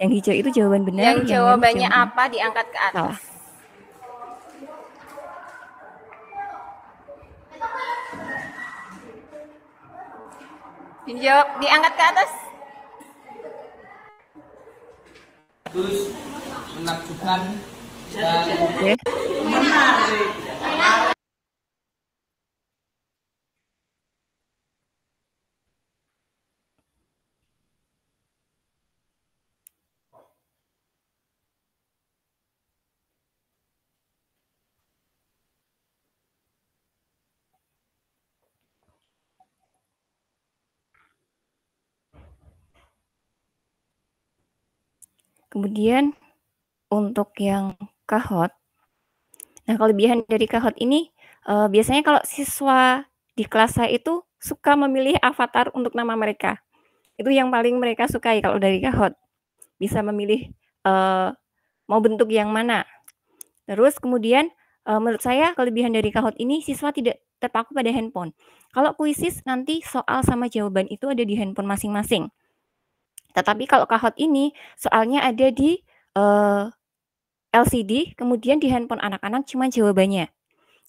Yang hijau itu jawaban benar. Yang jawabannya apa diangkat ke atas. Salah. Dijawab, diangkat ke atas. Terus menakjubkan dan menarik. Kemudian untuk yang Kahoot, nah kelebihan dari Kahoot ini biasanya kalau siswa di kelas saya itu suka memilih avatar untuk nama mereka. Itu yang paling mereka sukai kalau dari Kahoot. Bisa memilih mau bentuk yang mana. Terus kemudian menurut saya kelebihan dari Kahoot ini siswa tidak terpaku pada handphone. Kalau Quizzes nanti soal sama jawaban itu ada di handphone masing-masing. Tetapi kalau Kahoot ini soalnya ada di LCD, kemudian di handphone anak-anak cuma jawabannya.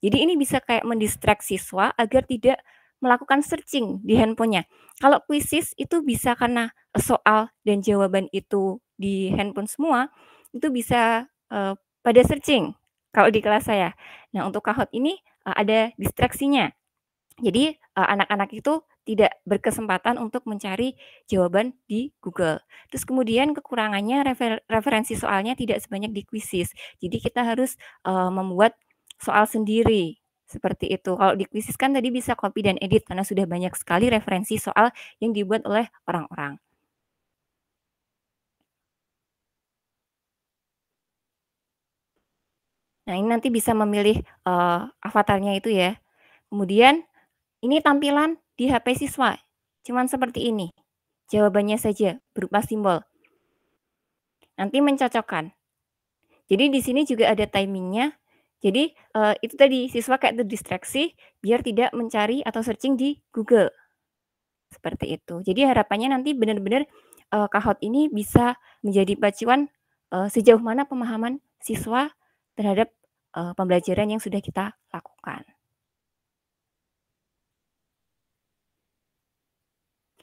Jadi ini bisa kayak mendistract siswa agar tidak melakukan searching di handphonenya. Kalau Quizzes itu bisa karena soal dan jawaban itu di handphone semua, itu bisa pada searching kalau di kelas saya. Nah, untuk Kahoot ini ada distraksinya. Jadi anak-anak itu tidak berkesempatan untuk mencari jawaban di Google. Terus kemudian kekurangannya referensi soalnya tidak sebanyak di Quizzes. Jadi kita harus membuat soal sendiri seperti itu. Kalau di Quizzes kan tadi bisa copy dan edit karena sudah banyak sekali referensi soal yang dibuat oleh orang-orang. Nah, ini nanti bisa memilih avatarnya itu ya. Kemudian ini tampilan di HP siswa, cuman seperti ini. Jawabannya saja berupa simbol. Nanti mencocokkan. Jadi di sini juga ada timingnya. Jadi itu tadi siswa kayak terdistraksi biar tidak mencari atau searching di Google. Seperti itu. Jadi harapannya nanti benar-benar Kahoot ini bisa menjadi pacuan sejauh mana pemahaman siswa terhadap pembelajaran yang sudah kita lakukan.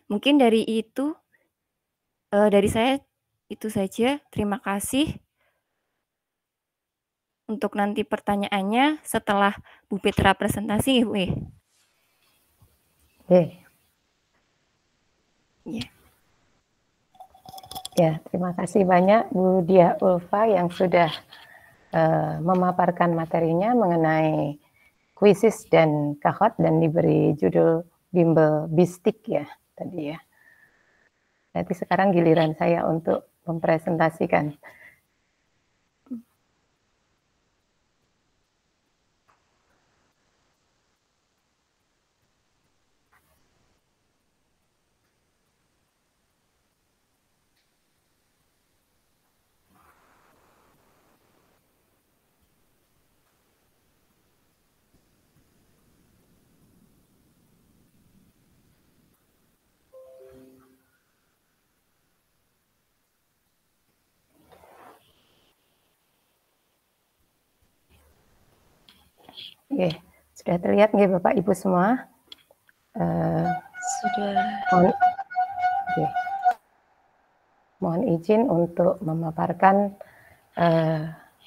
Mungkin dari itu, dari saya itu saja. Terima kasih. Untuk nanti pertanyaannya setelah Bu Petra presentasi, Bu. Ya. Ya, terima kasih banyak Bu Diah Ulfa yang sudah memaparkan materinya mengenai kuisis dan Kahoot dan diberi judul bimbel bistik ya tadi ya. Nanti sekarang giliran saya untuk mempresentasikan. Oke, sudah terlihat nggih Bapak Ibu semua? Sudah. Mohon izin untuk memaparkan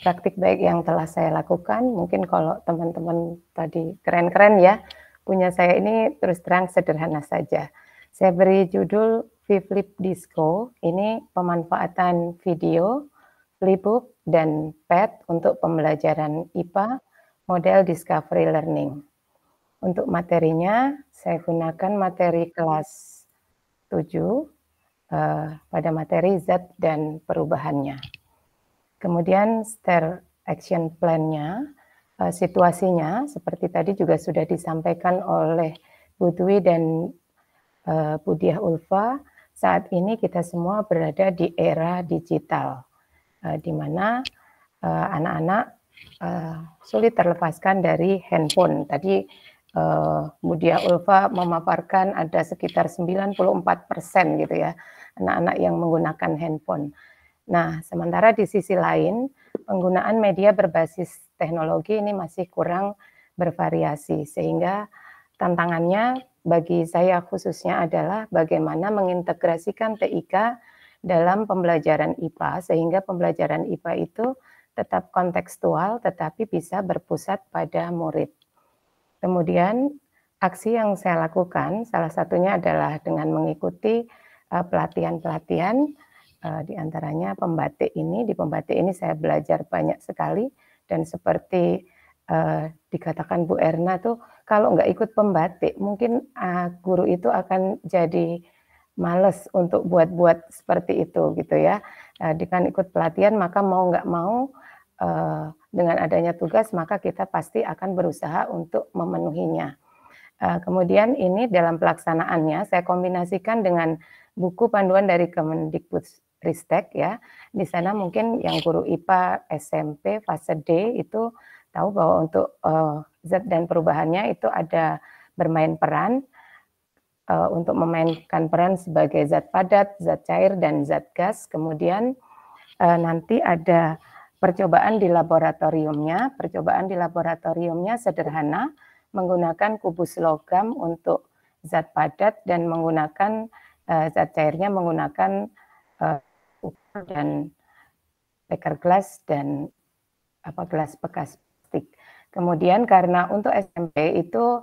praktik baik yang telah saya lakukan. Mungkin kalau teman-teman tadi keren-keren ya, punya saya ini terus terang sederhana saja. Saya beri judul V-Flip Disco, ini pemanfaatan video, flipbook, dan pad untuk pembelajaran IPA model Discovery Learning. Untuk materinya, saya gunakan materi kelas 7 pada materi zat dan perubahannya. Kemudian STAR action plan-nya, situasinya seperti tadi juga sudah disampaikan oleh Bu Dwi dan Bu Diah Ulfa, saat ini kita semua berada di era digital, di mana anak-anak sulit terlepaskan dari handphone. Tadi Bu Diah Ulfa memaparkan ada sekitar 94% gitu ya, anak-anak yang menggunakan handphone. Nah, sementara di sisi lain, penggunaan media berbasis teknologi ini masih kurang bervariasi, sehingga tantangannya bagi saya khususnya adalah bagaimana mengintegrasikan TIK dalam pembelajaran IPA, sehingga pembelajaran IPA itu tetap kontekstual, tetapi bisa berpusat pada murid. Kemudian, aksi yang saya lakukan, salah satunya adalah dengan mengikuti pelatihan-pelatihan, di antaranya pembatik ini. Di pembatik ini saya belajar banyak sekali, dan seperti dikatakan Bu Erna tuh, kalau nggak ikut pembatik, mungkin guru itu akan jadi males untuk buat-buat seperti itu gitu ya. Dengan ikut pelatihan, maka mau nggak mau dengan adanya tugas, maka kita pasti akan berusaha untuk memenuhinya. Kemudian ini dalam pelaksanaannya, saya kombinasikan dengan buku panduan dari Kemendikbudristek ya. Di sana mungkin yang guru IPA SMP fase D itu tahu bahwa untuk zat dan perubahannya itu ada bermain peran, untuk memainkan peran sebagai zat padat, zat cair, dan zat gas. Kemudian nanti ada percobaan di laboratoriumnya. Percobaan di laboratoriumnya sederhana, menggunakan kubus logam untuk zat padat dan menggunakan zat cairnya menggunakan ukur dan beker gelas dan gelas bekas plastik. Kemudian karena untuk SMP itu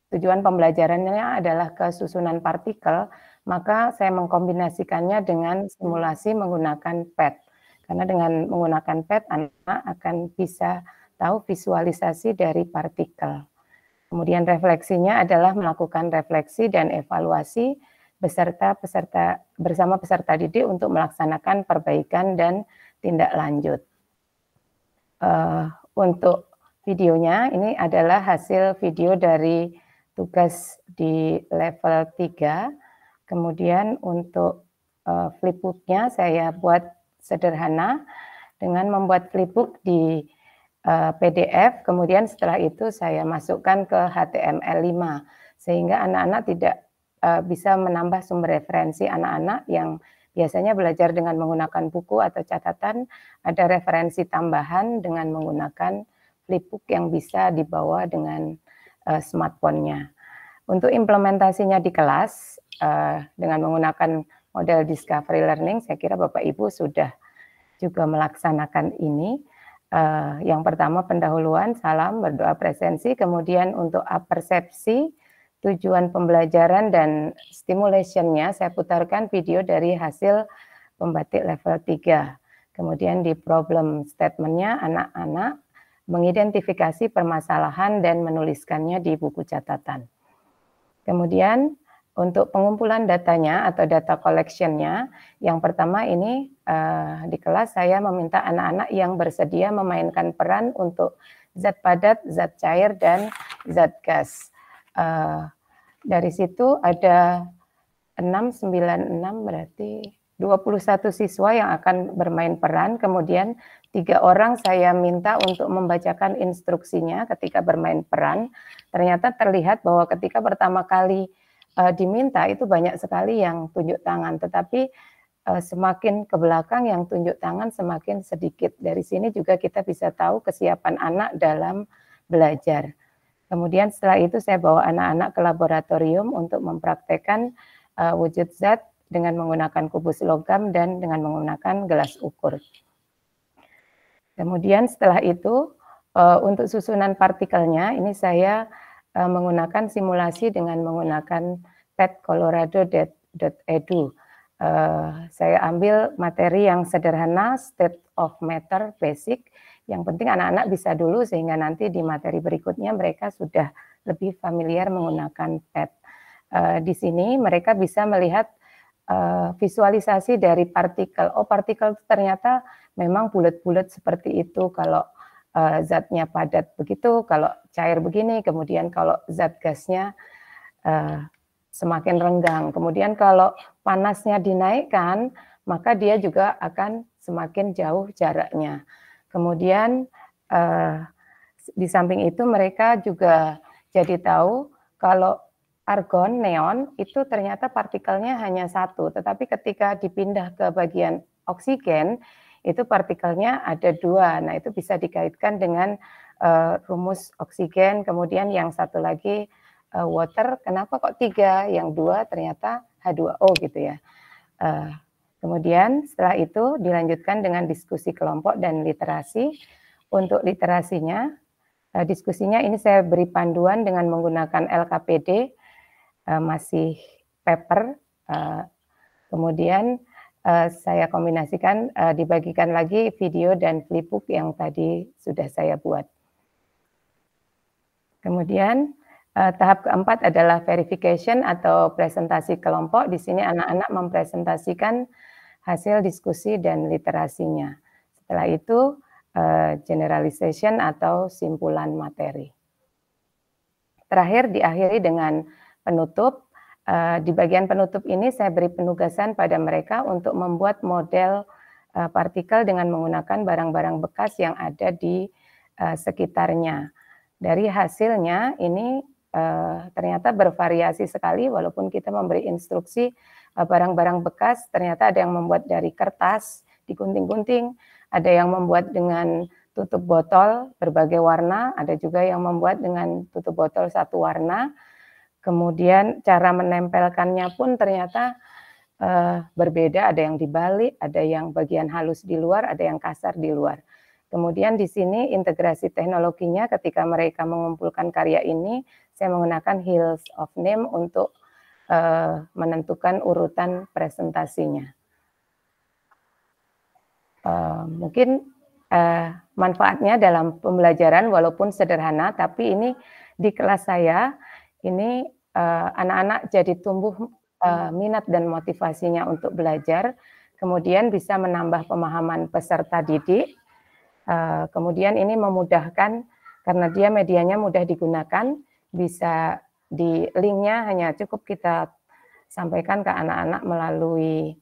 tujuan pembelajarannya adalah kesusunan partikel, maka saya mengkombinasikannya dengan simulasi menggunakan PET. Karena dengan menggunakan PET, anak akan bisa tahu visualisasi dari partikel. Kemudian refleksinya adalah melakukan refleksi dan evaluasi bersama peserta didik untuk melaksanakan perbaikan dan tindak lanjut. Untuk videonya, ini adalah hasil video dari tugas di level 3. Kemudian untuk flipbooknya saya buat sederhana dengan membuat flipbook di PDF, kemudian setelah itu saya masukkan ke HTML5, sehingga anak-anak tidak bisa menambah sumber referensi. Anak-anak yang biasanya belajar dengan menggunakan buku atau catatan, ada referensi tambahan dengan menggunakan flipbook yang bisa dibawa dengan smartphone-nya. Untuk implementasinya di kelas, dengan menggunakan model Discovery Learning, saya kira Bapak Ibu sudah juga melaksanakan ini. Yang pertama pendahuluan, salam, berdoa presensi, kemudian untuk apersepsi, tujuan pembelajaran dan stimulation-nya saya putarkan video dari hasil pembatik level 3. Kemudian di problem statement-nya anak-anak mengidentifikasi permasalahan dan menuliskannya di buku catatan. Kemudian untuk pengumpulan datanya atau data collection-nya, yang pertama ini di kelas saya meminta anak-anak yang bersedia memainkan peran untuk zat padat, zat cair, dan zat gas. Dari situ ada 6, 9, 6 berarti 21 siswa yang akan bermain peran, kemudian 3 orang saya minta untuk membacakan instruksinya ketika bermain peran. Ternyata terlihat bahwa ketika pertama kali diminta itu banyak sekali yang tunjuk tangan, tetapi semakin ke belakang yang tunjuk tangan semakin sedikit. Dari sini juga kita bisa tahu kesiapan anak dalam belajar. Kemudian setelah itu saya bawa anak-anak ke laboratorium untuk mempraktekkan wujud zat dengan menggunakan kubus logam dan dengan menggunakan gelas ukur. Kemudian setelah itu untuk susunan partikelnya ini saya menggunakan simulasi dengan menggunakan petcolorado.edu. Saya ambil materi yang sederhana, state of matter basic. Yang penting anak-anak bisa dulu sehingga nanti di materi berikutnya mereka sudah lebih familiar menggunakan PET. Di sini mereka bisa melihat visualisasi dari partikel. Oh, partikel ternyata memang bulat-bulat seperti itu kalau zatnya padat begitu, kalau cair begini, kemudian kalau zat gasnya semakin renggang. Kemudian kalau panasnya dinaikkan, maka dia juga akan semakin jauh jaraknya. Kemudian di samping itu mereka juga jadi tahu kalau argon, neon, itu ternyata partikelnya hanya 1, tetapi ketika dipindah ke bagian oksigen, itu partikelnya ada 2. Nah, itu bisa dikaitkan dengan rumus oksigen, kemudian yang satu lagi water, kenapa kok 3, yang 2 ternyata H2O gitu ya. Kemudian setelah itu dilanjutkan dengan diskusi kelompok dan literasi. Untuk literasinya, diskusinya ini saya beri panduan dengan menggunakan LKPD, masih paper, kemudian saya kombinasikan, dibagikan lagi video dan flipbook yang tadi sudah saya buat. Kemudian tahap keempat adalah verification atau presentasi kelompok. Di sini anak-anak mempresentasikan hasil diskusi dan literasinya. Setelah itu generalization atau simpulan materi. Terakhir diakhiri dengan penutup. Di bagian penutup ini saya beri penugasan pada mereka untuk membuat model partikel dengan menggunakan barang-barang bekas yang ada di sekitarnya. Dari hasilnya ini ternyata bervariasi sekali, walaupun kita memberi instruksi barang-barang bekas, ternyata ada yang membuat dari kertas, digunting-gunting, ada yang membuat dengan tutup botol berbagai warna, ada juga yang membuat dengan tutup botol 1 warna. Kemudian cara menempelkannya pun ternyata berbeda, ada yang dibalik, ada yang bagian halus di luar, ada yang kasar di luar. Kemudian di sini integrasi teknologinya ketika mereka mengumpulkan karya ini, saya menggunakan Hills of Name untuk menentukan urutan presentasinya. Mungkin manfaatnya dalam pembelajaran walaupun sederhana, tapi ini di kelas saya, ini anak-anak jadi tumbuh minat dan motivasinya untuk belajar, kemudian bisa menambah pemahaman peserta didik, Kemudian ini memudahkan karena dia medianya mudah digunakan, bisa di linknya hanya cukup kita sampaikan ke anak-anak melalui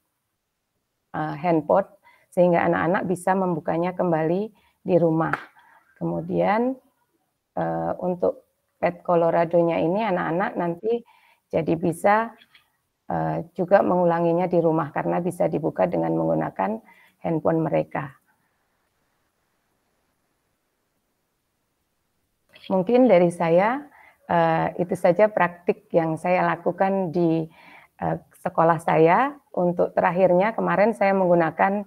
handphone, sehingga anak-anak bisa membukanya kembali di rumah. Kemudian untuk Pet Colorado-nya ini anak-anak nanti jadi bisa juga mengulanginya di rumah karena bisa dibuka dengan menggunakan handphone mereka. Mungkin dari saya itu saja praktik yang saya lakukan di sekolah saya. Untuk terakhirnya kemarin saya menggunakan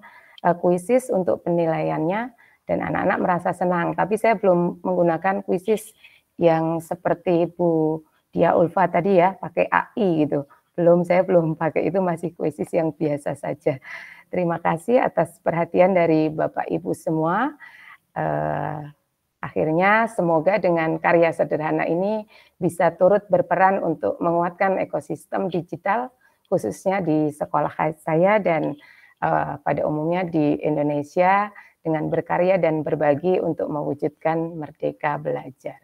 kuisis untuk penilaiannya dan anak-anak merasa senang. Tapi saya belum menggunakan kuisis yang seperti Bu Dia Ulfa tadi ya, pakai AI gitu. Saya belum pakai itu, masih kuisis yang biasa saja. Terima kasih atas perhatian dari Bapak Ibu semua. Akhirnya semoga dengan karya sederhana ini bisa turut berperan untuk menguatkan ekosistem digital khususnya di sekolah saya dan pada umumnya di Indonesia dengan berkarya dan berbagi untuk mewujudkan merdeka belajar.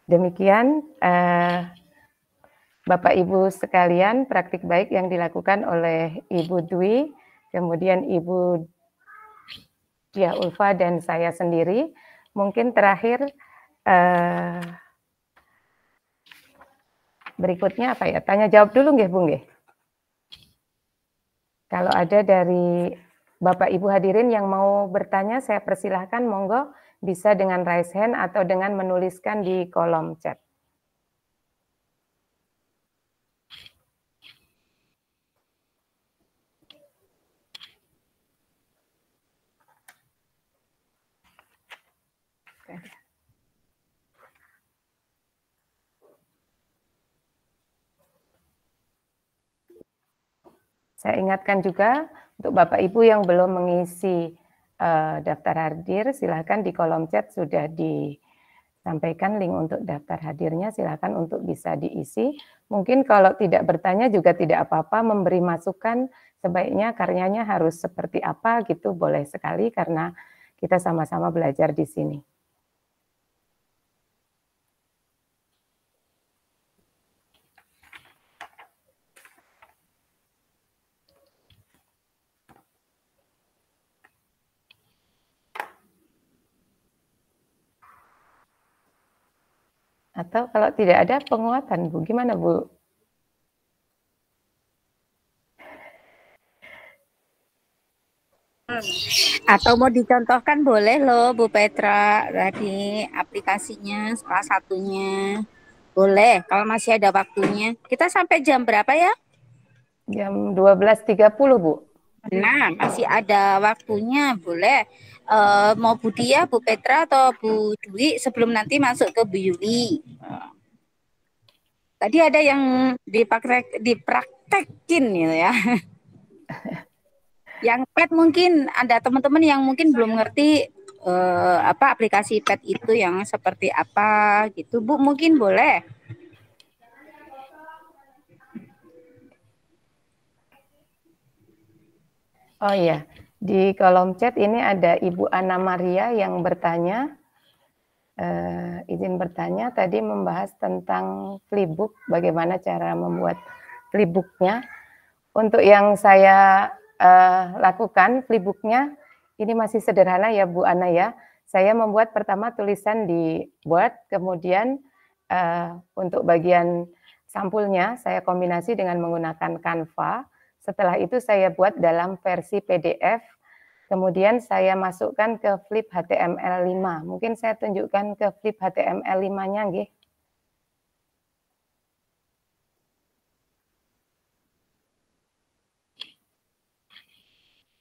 Demikian Bapak Ibu sekalian, praktik baik yang dilakukan oleh Ibu Dwi, kemudian Ibu Dia Ulfa dan saya sendiri. Mungkin terakhir berikutnya apa ya? Tanya jawab dulu nggih, Bu nggih. Kalau ada dari Bapak Ibu hadirin yang mau bertanya, saya persilahkan, monggo bisa dengan raise hand atau dengan menuliskan di kolom chat. Saya ingatkan juga untuk Bapak Ibu yang belum mengisi daftar hadir, silakan di kolom chat sudah disampaikan link untuk daftar hadirnya, silakan untuk bisa diisi. Mungkin kalau tidak bertanya juga tidak apa-apa, memberi masukan sebaiknya karyanya harus seperti apa gitu, boleh sekali karena kita sama-sama belajar di sini. Atau kalau tidak ada penguatan, Bu, gimana, Bu? Atau mau dicontohkan boleh loh, Bu Petra, tadi aplikasinya salah satunya. Boleh, kalau masih ada waktunya. Kita sampai jam berapa ya? Jam 12.30, Bu. Nah, masih ada waktunya, boleh. Mau Bu Dia, Bu Petra, atau Bu Dwi sebelum nanti masuk ke Bu Yuli. Tadi ada yang dipraktekin gitu ya. Yang pet mungkin ada teman-teman yang mungkin belum ngerti apa aplikasi pet itu yang seperti apa gitu, Bu, mungkin boleh. Oh iya, di kolom chat ini ada Ibu Ana Maria yang bertanya, izin bertanya, tadi membahas tentang flipbook, bagaimana cara membuat flipbooknya. Untuk yang saya lakukan, flipbooknya ini masih sederhana ya Bu Ana ya. Saya membuat pertama tulisan di Word, kemudian untuk bagian sampulnya saya kombinasi dengan menggunakan Canva. Setelah itu saya buat dalam versi PDF, kemudian saya masukkan ke Flip HTML5. Mungkin saya tunjukkan ke Flip HTML5-nya, nggih.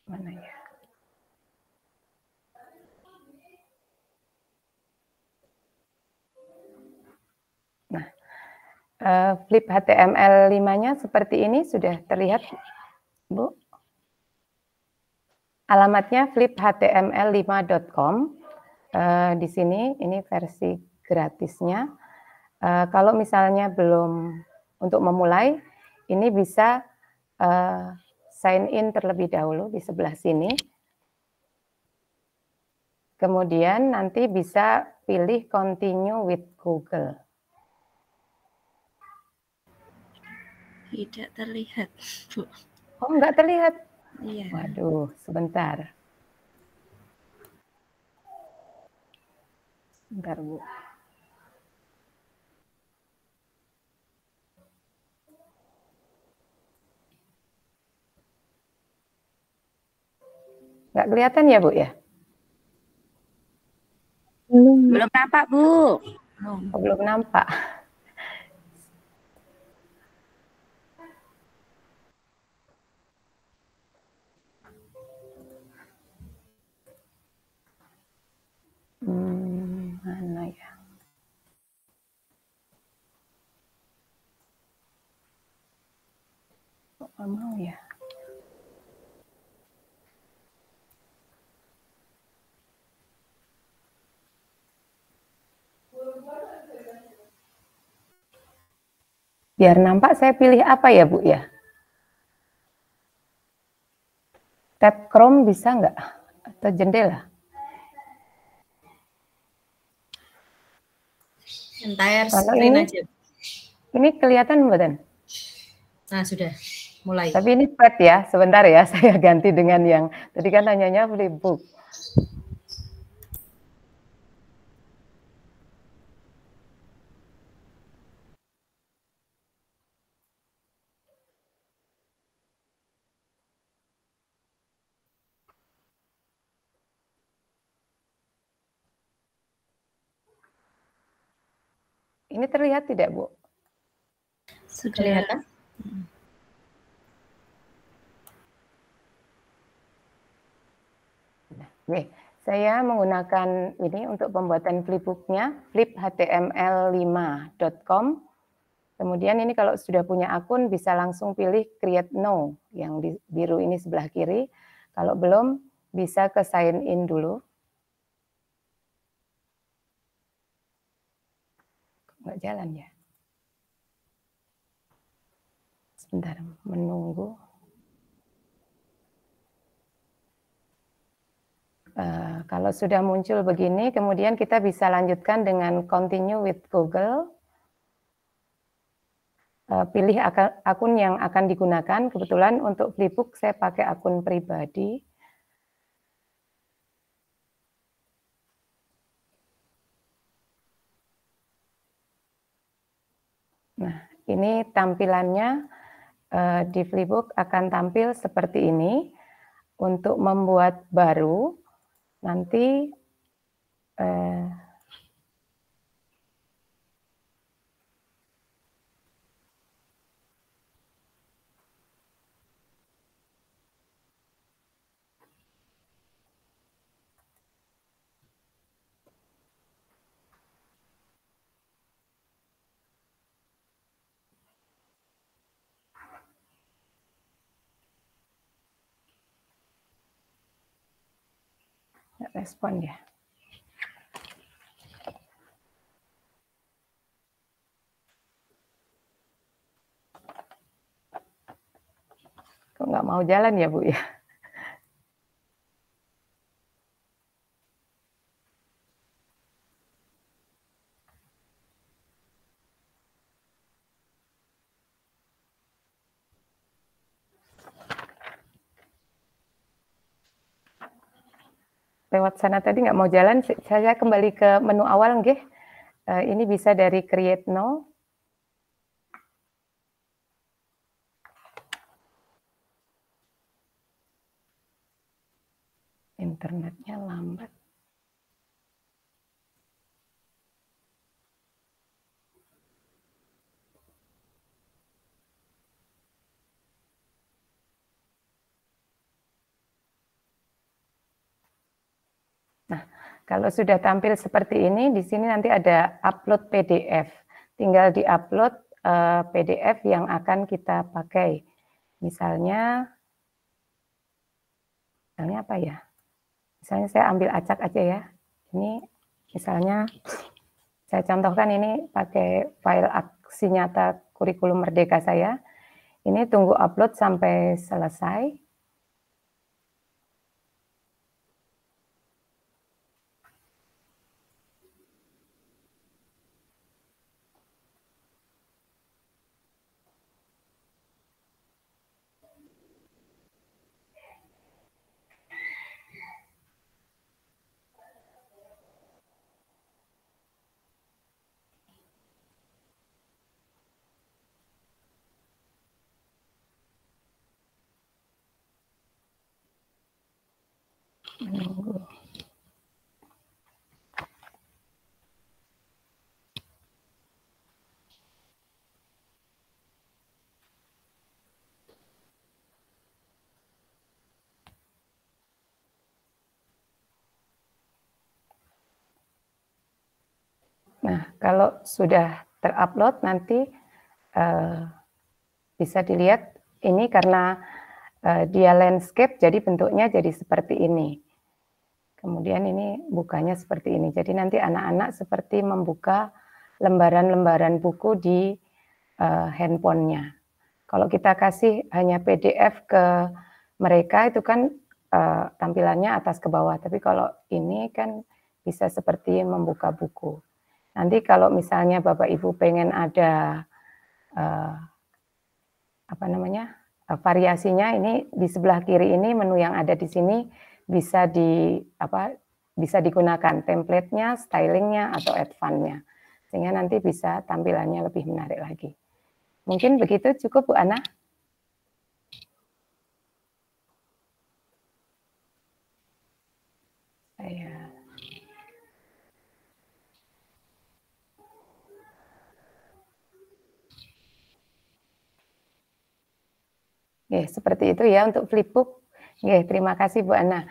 Mana ya? Nah, Flip HTML5-nya seperti ini, sudah terlihat, Bu? Alamatnya fliphtml5.com. Di sini, ini versi gratisnya. Kalau misalnya belum, untuk memulai, ini bisa sign in terlebih dahulu di sebelah sini. Kemudian nanti bisa pilih continue with Google. Tidak terlihat, Bu. Oh, enggak terlihat? Iya. Waduh, sebentar. Sebentar, Bu. Enggak kelihatan ya, Bu ya? Belum nampak, Bu. Belum nampak. Mana ya? Kok nggak mau ya? Biar nampak saya pilih apa ya, Bu ya? Tab Chrome bisa nggak? Atau jendela? Entire Kalau screen ini, aja. Ini kelihatan, Mbak? Nah, sudah mulai. Tapi ini pet ya, sebentar ya, saya ganti dengan yang, tadi kan tanyanya flipbook. Ini terlihat tidak, Bu? Sudah. Kelihatan? Oke, saya menggunakan ini untuk pembuatan flipbooknya, fliphtml5.com. Kemudian ini kalau sudah punya akun bisa langsung pilih create now yang di biru ini sebelah kiri. Kalau belum bisa ke sign in dulu. Nggak jalan ya? Sebentar, menunggu. Kalau sudah muncul begini, kemudian kita bisa lanjutkan dengan continue with Google. Pilih akun yang akan digunakan. Kebetulan untuk flipbook saya pakai akun pribadi. Nah, ini tampilannya di flipbook akan tampil seperti ini. Untuk membuat baru, nanti nggak respon ya. Kok nggak mau jalan ya, Bu ya? Lewat sana tadi nggak mau jalan, saya kembali ke menu awal nggih. Ini bisa dari create now. Internetnya lambat. Nah, kalau sudah tampil seperti ini, di sini nanti ada upload PDF. Tinggal di-upload PDF yang akan kita pakai. Misalnya apa ya? Misalnya saya ambil acak aja ya. Ini misalnya saya contohkan ini pakai file aksi nyata kurikulum merdeka saya. Ini tunggu upload sampai selesai. Menunggu. Nah, kalau sudah terupload nanti bisa dilihat ini karena dia landscape, jadi bentuknya jadi seperti ini. Kemudian ini bukanya seperti ini. Jadi nanti anak-anak seperti membuka lembaran-lembaran buku di handphonenya. Kalau kita kasih hanya PDF ke mereka itu kan tampilannya atas ke bawah. Tapi kalau ini kan bisa seperti membuka buku. Nanti kalau misalnya Bapak Ibu pengen ada variasinya, ini di sebelah kiri ini menu yang ada di sini bisa bisa digunakan template-nya, stylingnya atau advance-nya, sehingga nanti bisa tampilannya lebih menarik lagi. Mungkin begitu cukup Bu Ana. Seperti itu ya untuk flipbook. Terima kasih Bu Ana.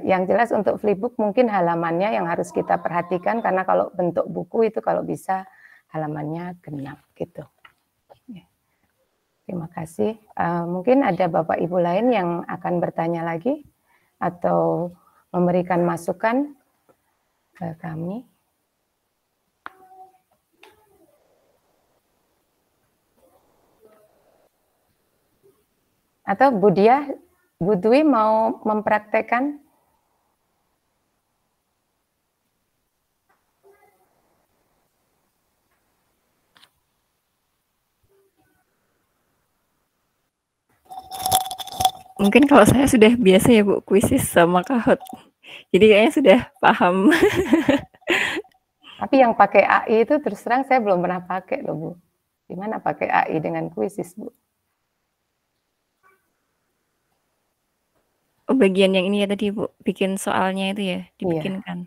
Yang jelas untuk flipbook mungkin halamannya yang harus kita perhatikan, karena kalau bentuk buku itu kalau bisa halamannya genap gitu. Terima kasih. Mungkin ada Bapak Ibu lain yang akan bertanya lagi atau memberikan masukan ke kami. Atau Bu Dia, Bu Dwi mau mempraktekkan? Mungkin kalau saya sudah biasa ya Bu, kuisis sama Kahoot. Jadi kayaknya sudah paham. Tapi yang pakai AI itu terus terang saya belum pernah pakai loh Bu. Gimana pakai AI dengan kuisis Bu? Oh, bagian yang ini ya tadi Bu, bikin soalnya itu ya, dibikinkan.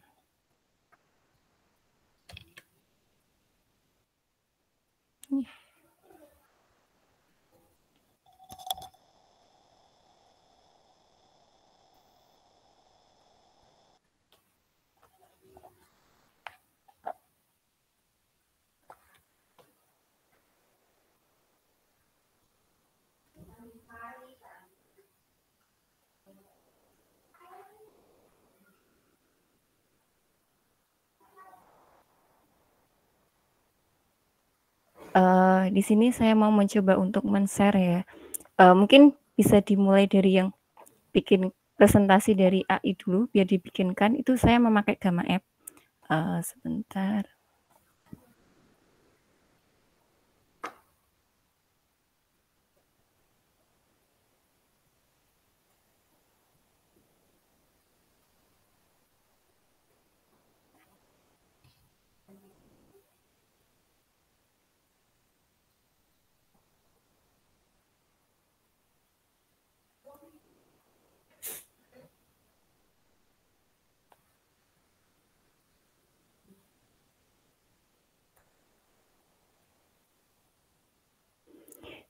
Di sini saya mau mencoba untuk men-share ya. Mungkin bisa dimulai dari yang bikin presentasi dari AI dulu, biar dibikinkan. Itu saya memakai Gamma App. Sebentar.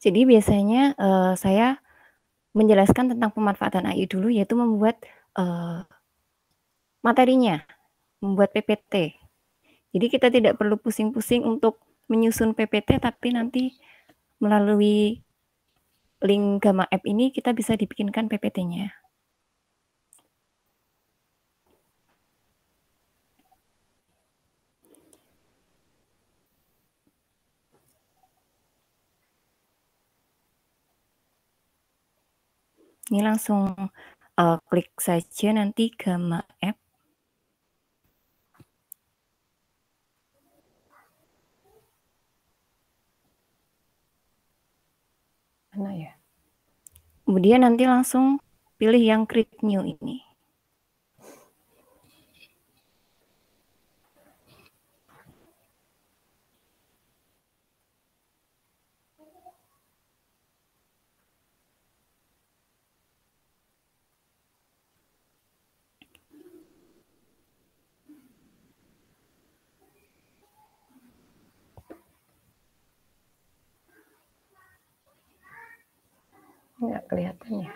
Jadi biasanya saya menjelaskan tentang pemanfaatan AI dulu, yaitu membuat materinya, membuat PPT. Jadi kita tidak perlu pusing-pusing untuk menyusun PPT, tapi nanti melalui link Gamma App ini kita bisa dibikinkan PPT-nya. Ini langsung klik saja nanti Gamma App. Mana ya? Kemudian nanti langsung pilih yang Create New ini. Nggak kelihatan ya.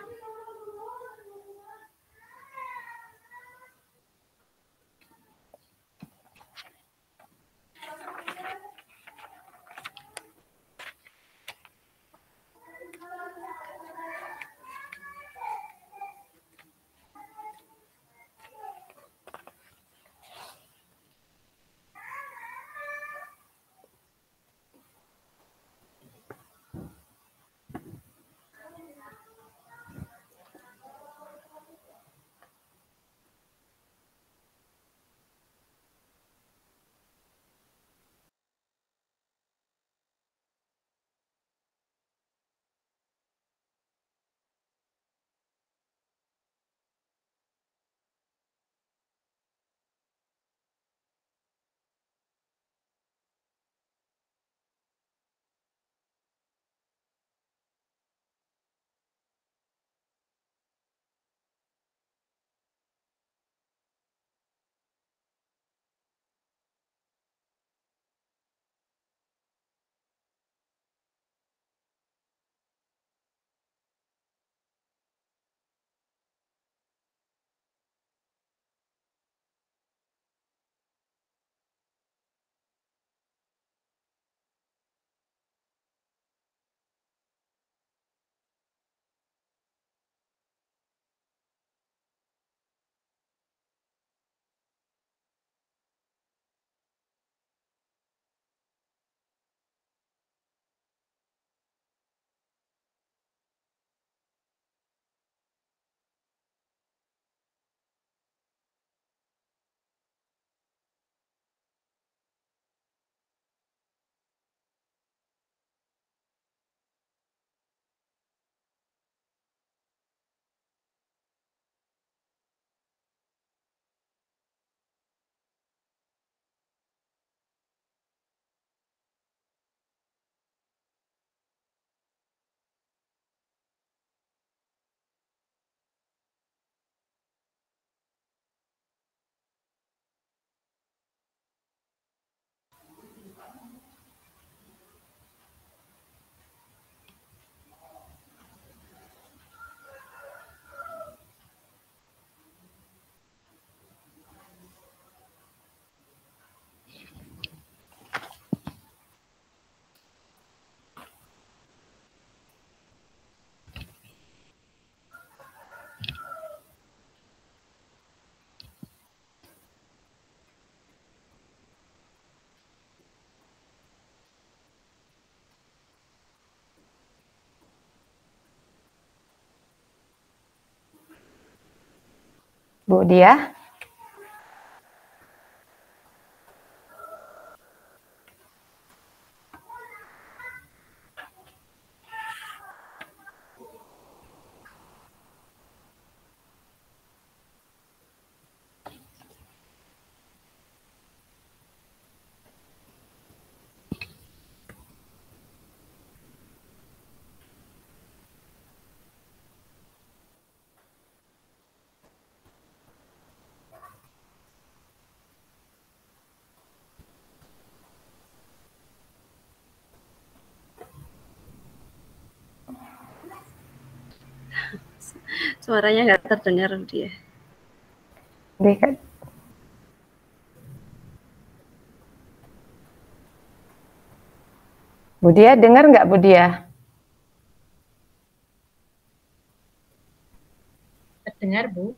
Bu Dia? Suaranya nggak terdengar dia. Dekat. Bu Dia, dengar nggak Bu Dia? Terdengar, Bu.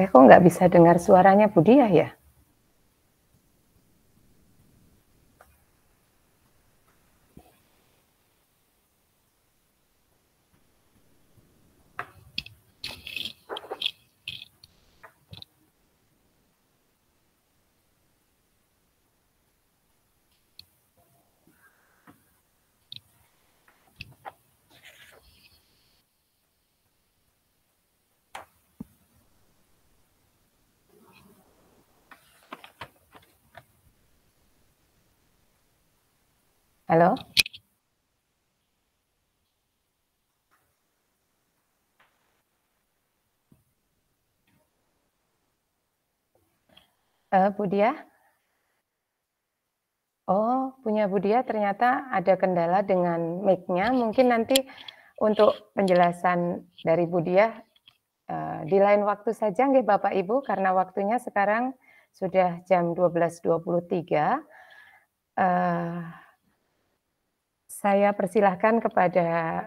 Saya kok nggak bisa dengar suaranya Bu Diah ya? Halo? Bu Diah? Oh, punya Bu Diah ternyata ada kendala dengan mic-nya. Mungkin nanti untuk penjelasan dari Bu Diah di lain waktu saja nggih Bapak Ibu, karena waktunya sekarang sudah jam 12.23. Saya persilahkan kepada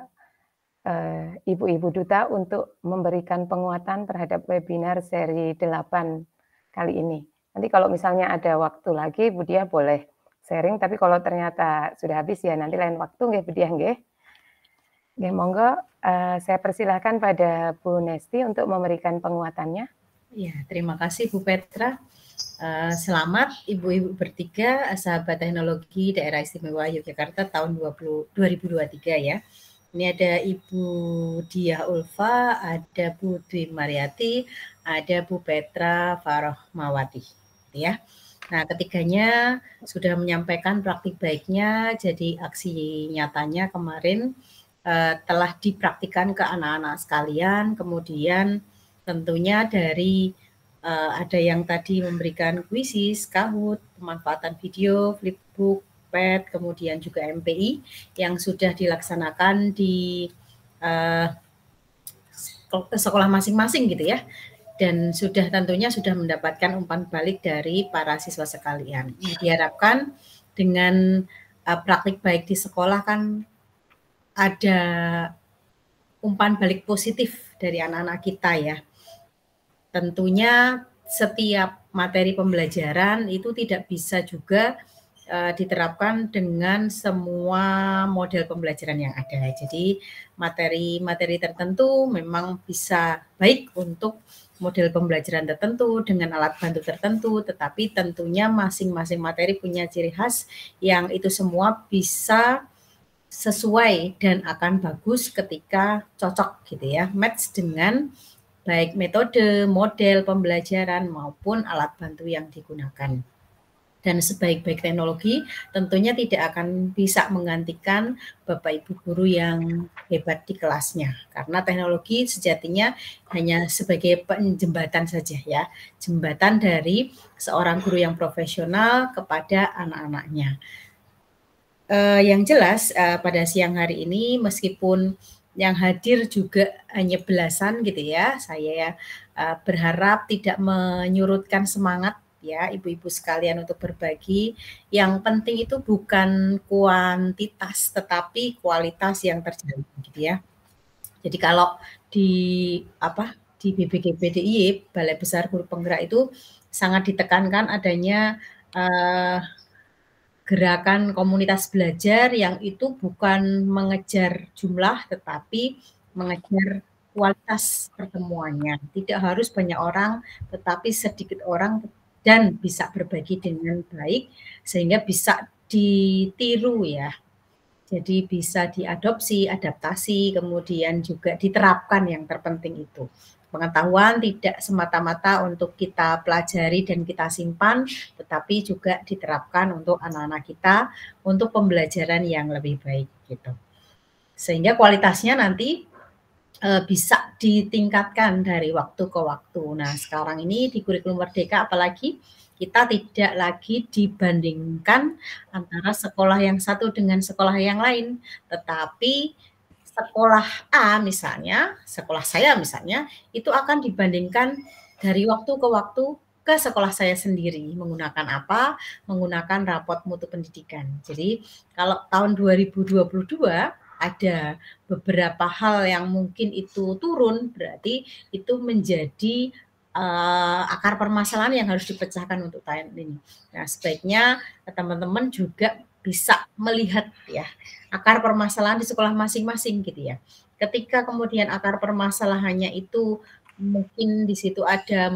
Ibu-Ibu Duta untuk memberikan penguatan terhadap webinar seri 8 kali ini. Nanti kalau misalnya ada waktu lagi, Bu Diah boleh sharing, tapi kalau ternyata sudah habis ya nanti lain waktu nggih Bu Diah nggih. Nggih, monggo saya persilahkan pada Bu Nesti untuk memberikan penguatannya. Ya, terima kasih Bu Petra. Selamat Ibu-Ibu bertiga, sahabat teknologi Daerah Istimewa Yogyakarta tahun 2023 ya. Ini ada Ibu Diah Ulfa, ada Bu Dwi Mariati, ada Bu Petra Farohmawati ya. Nah, ketiganya sudah menyampaikan praktik baiknya, jadi aksi nyatanya kemarin telah dipraktikkan ke anak-anak sekalian, kemudian tentunya dari ada yang tadi memberikan kuisis, Kahoot, pemanfaatan video, flipbook, pad, kemudian juga MPI yang sudah dilaksanakan di sekolah masing-masing gitu ya. Dan tentunya sudah mendapatkan umpan balik dari para siswa sekalian. Diharapkan dengan praktik baik di sekolah kan ada umpan balik positif dari anak-anak kita ya. Tentunya setiap materi pembelajaran itu tidak bisa juga diterapkan dengan semua model pembelajaran yang ada. Jadi materi-materi tertentu memang bisa baik untuk model pembelajaran tertentu dengan alat bantu tertentu, tetapi tentunya masing-masing materi punya ciri khas yang itu semua bisa sesuai dan akan bagus ketika cocok gitu ya, match dengan baik metode, model pembelajaran maupun alat bantu yang digunakan. Dan sebaik-baik teknologi tentunya tidak akan bisa menggantikan Bapak Ibu guru yang hebat di kelasnya. Karena teknologi sejatinya hanya sebagai jembatan saja ya. Jembatan dari seorang guru yang profesional kepada anak-anaknya. Yang jelas pada siang hari ini meskipun yang hadir juga hanya belasan gitu ya. Saya berharap tidak menyurutkan semangat ya ibu-ibu sekalian untuk berbagi. Yang penting itu bukan kuantitas tetapi kualitas yang terjalin gitu ya. Jadi kalau di BPGP DIY Balai Besar Guru Penggerak itu sangat ditekankan adanya gerakan komunitas belajar yang itu bukan mengejar jumlah tetapi mengejar kualitas pertemuannya. Tidak harus banyak orang tetapi sedikit orang dan bisa berbagi dengan baik sehingga bisa ditiru ya. Jadi bisa diadopsi, adaptasi, kemudian juga diterapkan yang terpenting itu. Pengetahuan tidak semata-mata untuk kita pelajari dan kita simpan, tetapi juga diterapkan untuk anak-anak kita untuk pembelajaran yang lebih baik gitu. Sehingga kualitasnya nanti bisa ditingkatkan dari waktu ke waktu. Nah, sekarang ini di kurikulum Merdeka apalagi kita tidak lagi dibandingkan antara sekolah yang satu dengan sekolah yang lain, tetapi sekolah A misalnya, sekolah saya misalnya, itu akan dibandingkan dari waktu ke waktu ke sekolah saya sendiri. Menggunakan apa? Menggunakan raport mutu pendidikan. Jadi kalau tahun 2022 ada beberapa hal yang mungkin itu turun, berarti itu menjadi akar permasalahan yang harus dipecahkan untuk tahun ini. Nah, sebaiknya teman-teman juga bisa melihat ya akar permasalahan di sekolah masing-masing gitu ya. Ketika kemudian akar permasalahannya itu mungkin di situ ada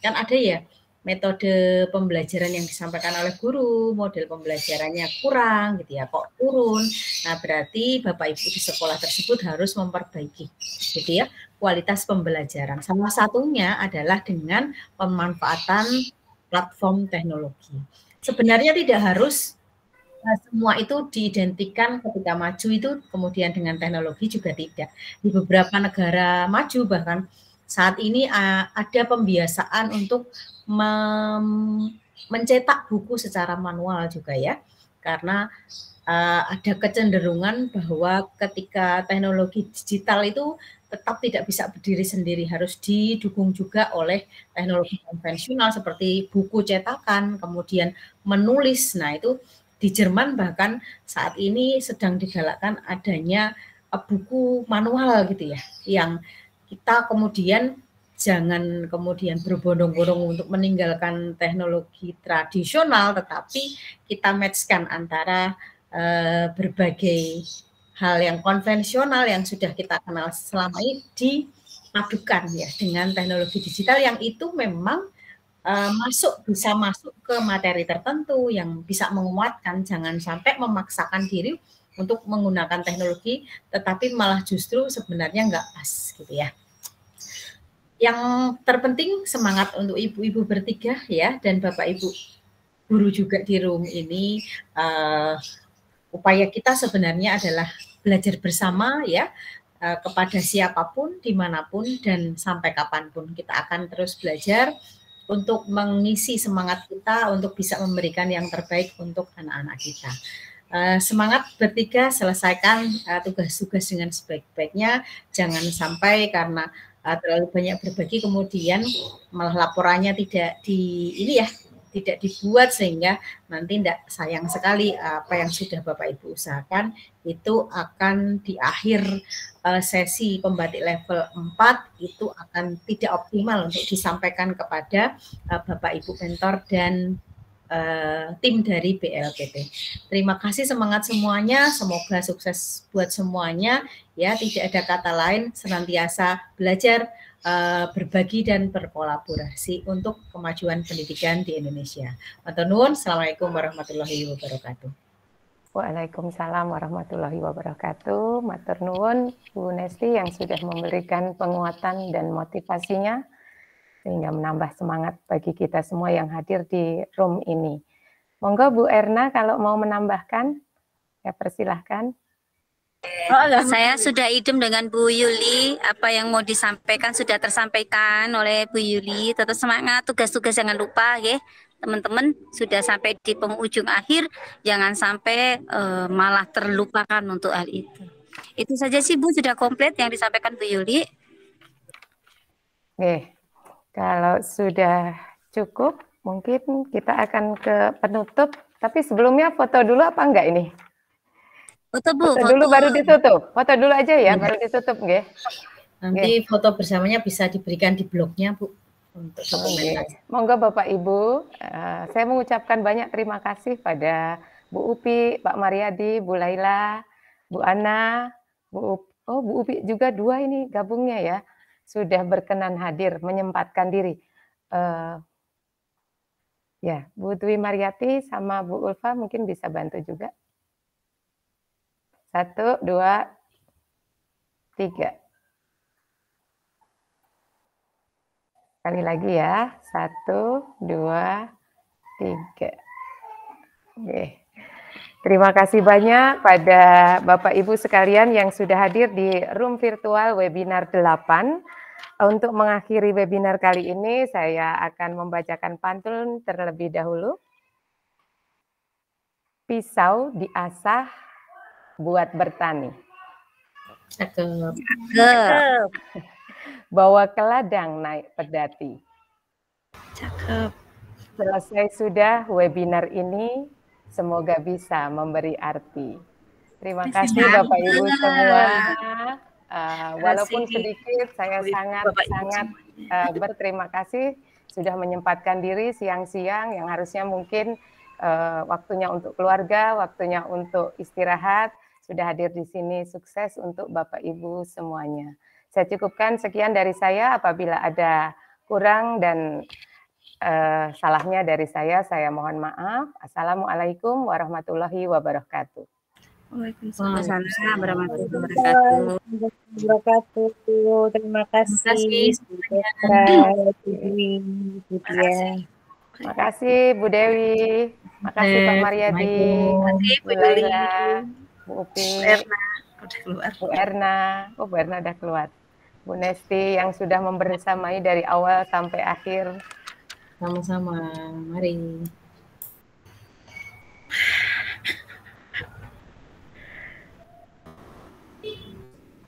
kan ada ya metode pembelajaran yang disampaikan oleh guru, model pembelajarannya kurang gitu ya, kok turun. Nah, berarti Bapak Ibu di sekolah tersebut harus memperbaiki gitu ya kualitas pembelajaran. Salah satunya adalah dengan pemanfaatan platform teknologi. Sebenarnya tidak harus semua itu diidentikan ketika maju itu kemudian dengan teknologi juga tidak. Di beberapa negara maju bahkan saat ini ada pembiasaan untuk mencetak buku secara manual juga ya, karena ada kecenderungan bahwa ketika teknologi digital itu tetap tidak bisa berdiri sendiri, harus didukung juga oleh teknologi konvensional seperti buku cetakan, kemudian menulis. Nah, itu di Jerman bahkan saat ini sedang digalakkan adanya buku manual gitu ya, yang kita kemudian jangan kemudian berbondong-bondong untuk meninggalkan teknologi tradisional, tetapi kita matchkan antara berbagai hal yang konvensional yang sudah kita kenal selama ini dipadukan ya dengan teknologi digital yang itu memang bisa masuk ke materi tertentu yang bisa menguatkan, jangan sampai memaksakan diri untuk menggunakan teknologi, tetapi malah justru sebenarnya nggak pas gitu ya. Yang terpenting semangat untuk ibu-ibu bertiga ya, dan Bapak Ibu guru juga di room ini, upaya kita sebenarnya adalah belajar bersama ya, kepada siapapun, dimanapun, dan sampai kapanpun kita akan terus belajar untuk mengisi semangat kita untuk bisa memberikan yang terbaik untuk anak-anak kita. Semangat bertiga, selesaikan tugas-tugas dengan sebaik-baiknya, jangan sampai karena terlalu banyak berbagi kemudian malah laporannya tidak tidak dibuat sehingga nanti tidak sayang sekali apa yang sudah Bapak Ibu usahakan itu akan di akhir sesi pembatik level 4 itu akan tidak optimal untuk disampaikan kepada Bapak Ibu mentor dan tim dari BLPT. Terima kasih, semangat semuanya, semoga sukses buat semuanya ya, tidak ada kata lain, senantiasa belajar, berbagi dan berkolaborasi untuk kemajuan pendidikan di Indonesia. Matur nuwun, Assalamualaikum warahmatullahi wabarakatuh. Waalaikumsalam warahmatullahi wabarakatuh. Matur nuwun Bu Nesti yang sudah memberikan penguatan dan motivasinya sehingga menambah semangat bagi kita semua yang hadir di room ini. Monggo Bu Erna kalau mau menambahkan, ya persilahkan. Saya sudah idem dengan Bu Yuli, apa yang mau disampaikan sudah tersampaikan oleh Bu Yuli. Tetap semangat, tugas-tugas jangan lupa ya. Teman-teman sudah sampai di penghujung akhir, jangan sampai malah terlupakan untuk hal itu. Itu saja sih Bu, sudah komplit yang disampaikan Bu Yuli. Oke. Kalau sudah cukup, mungkin kita akan ke penutup. Tapi sebelumnya foto dulu apa enggak ini? Foto Bu. Foto dulu baru ditutup. Foto dulu aja ya, baru ditutup, nggih. Nanti foto bersamanya bisa diberikan di blognya Bu untuk dokumentasi. Monggo Bapak Ibu, saya mengucapkan banyak terima kasih pada Bu Upi, Pak Mariadi, Bu Laila, Bu Ana, Bu Upi juga dua ini gabungnya ya. Sudah berkenan hadir, menyempatkan diri. Ya, Bu Dwi Mariati sama Bu Ulfa mungkin bisa bantu juga. 1, 2, 3. Sekali lagi ya, 1, 2, 3. Oke. Terima kasih banyak pada Bapak Ibu sekalian yang sudah hadir di room virtual webinar 8. Untuk mengakhiri webinar kali ini, saya akan membacakan pantun terlebih dahulu. Pisau diasah buat bertani. Cakep. Bawa ke ladang naik pedati. Cakep. Selesai sudah webinar ini, semoga bisa memberi arti. Terima kasih Bapak Ibu semua. Walaupun sedikit, saya sangat berterima kasih sudah menyempatkan diri siang-siang yang harusnya mungkin waktunya untuk keluarga, waktunya untuk istirahat, sudah hadir di sini. Sukses untuk Bapak Ibu semuanya. Saya cukupkan sekian dari saya. Apabila ada kurang dan salahnya dari saya mohon maaf. Assalamualaikum warahmatullahi wabarakatuh. Waalaikumsalam warahmatullahi wabarakatuh. Terima kasih. Terima kasih Bu Dewi. Terima kasih Pak Mariadi. Terima kasih Bu Laila, Bu Upi, Bu Erna. Oh, Bu Erna udah keluar. Bu Nesti yang sudah membersamai dari awal sampai akhir. Sama-sama. Mari.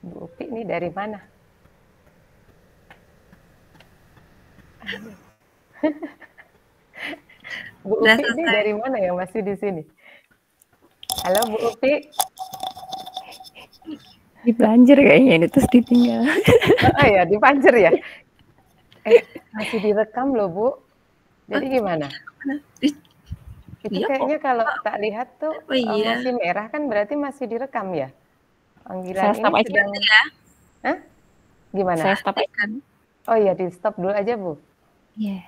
Bu Upi ini dari mana? Bu Upi ini dari mana yang masih di sini? Halo Bu Upi. Dipanjer kayaknya ini terus ditinggal. Oh ya, dipanjer ya. Masih direkam loh Bu. Jadi gimana? Itu kayaknya kalau tak lihat tuh masih merah kan berarti masih direkam ya? Panggilan saya stop ini aja sedang... ya. Hah? Gimana? Saya stop aja. Oh iya, di stop dulu aja Bu. Iya. Yeah.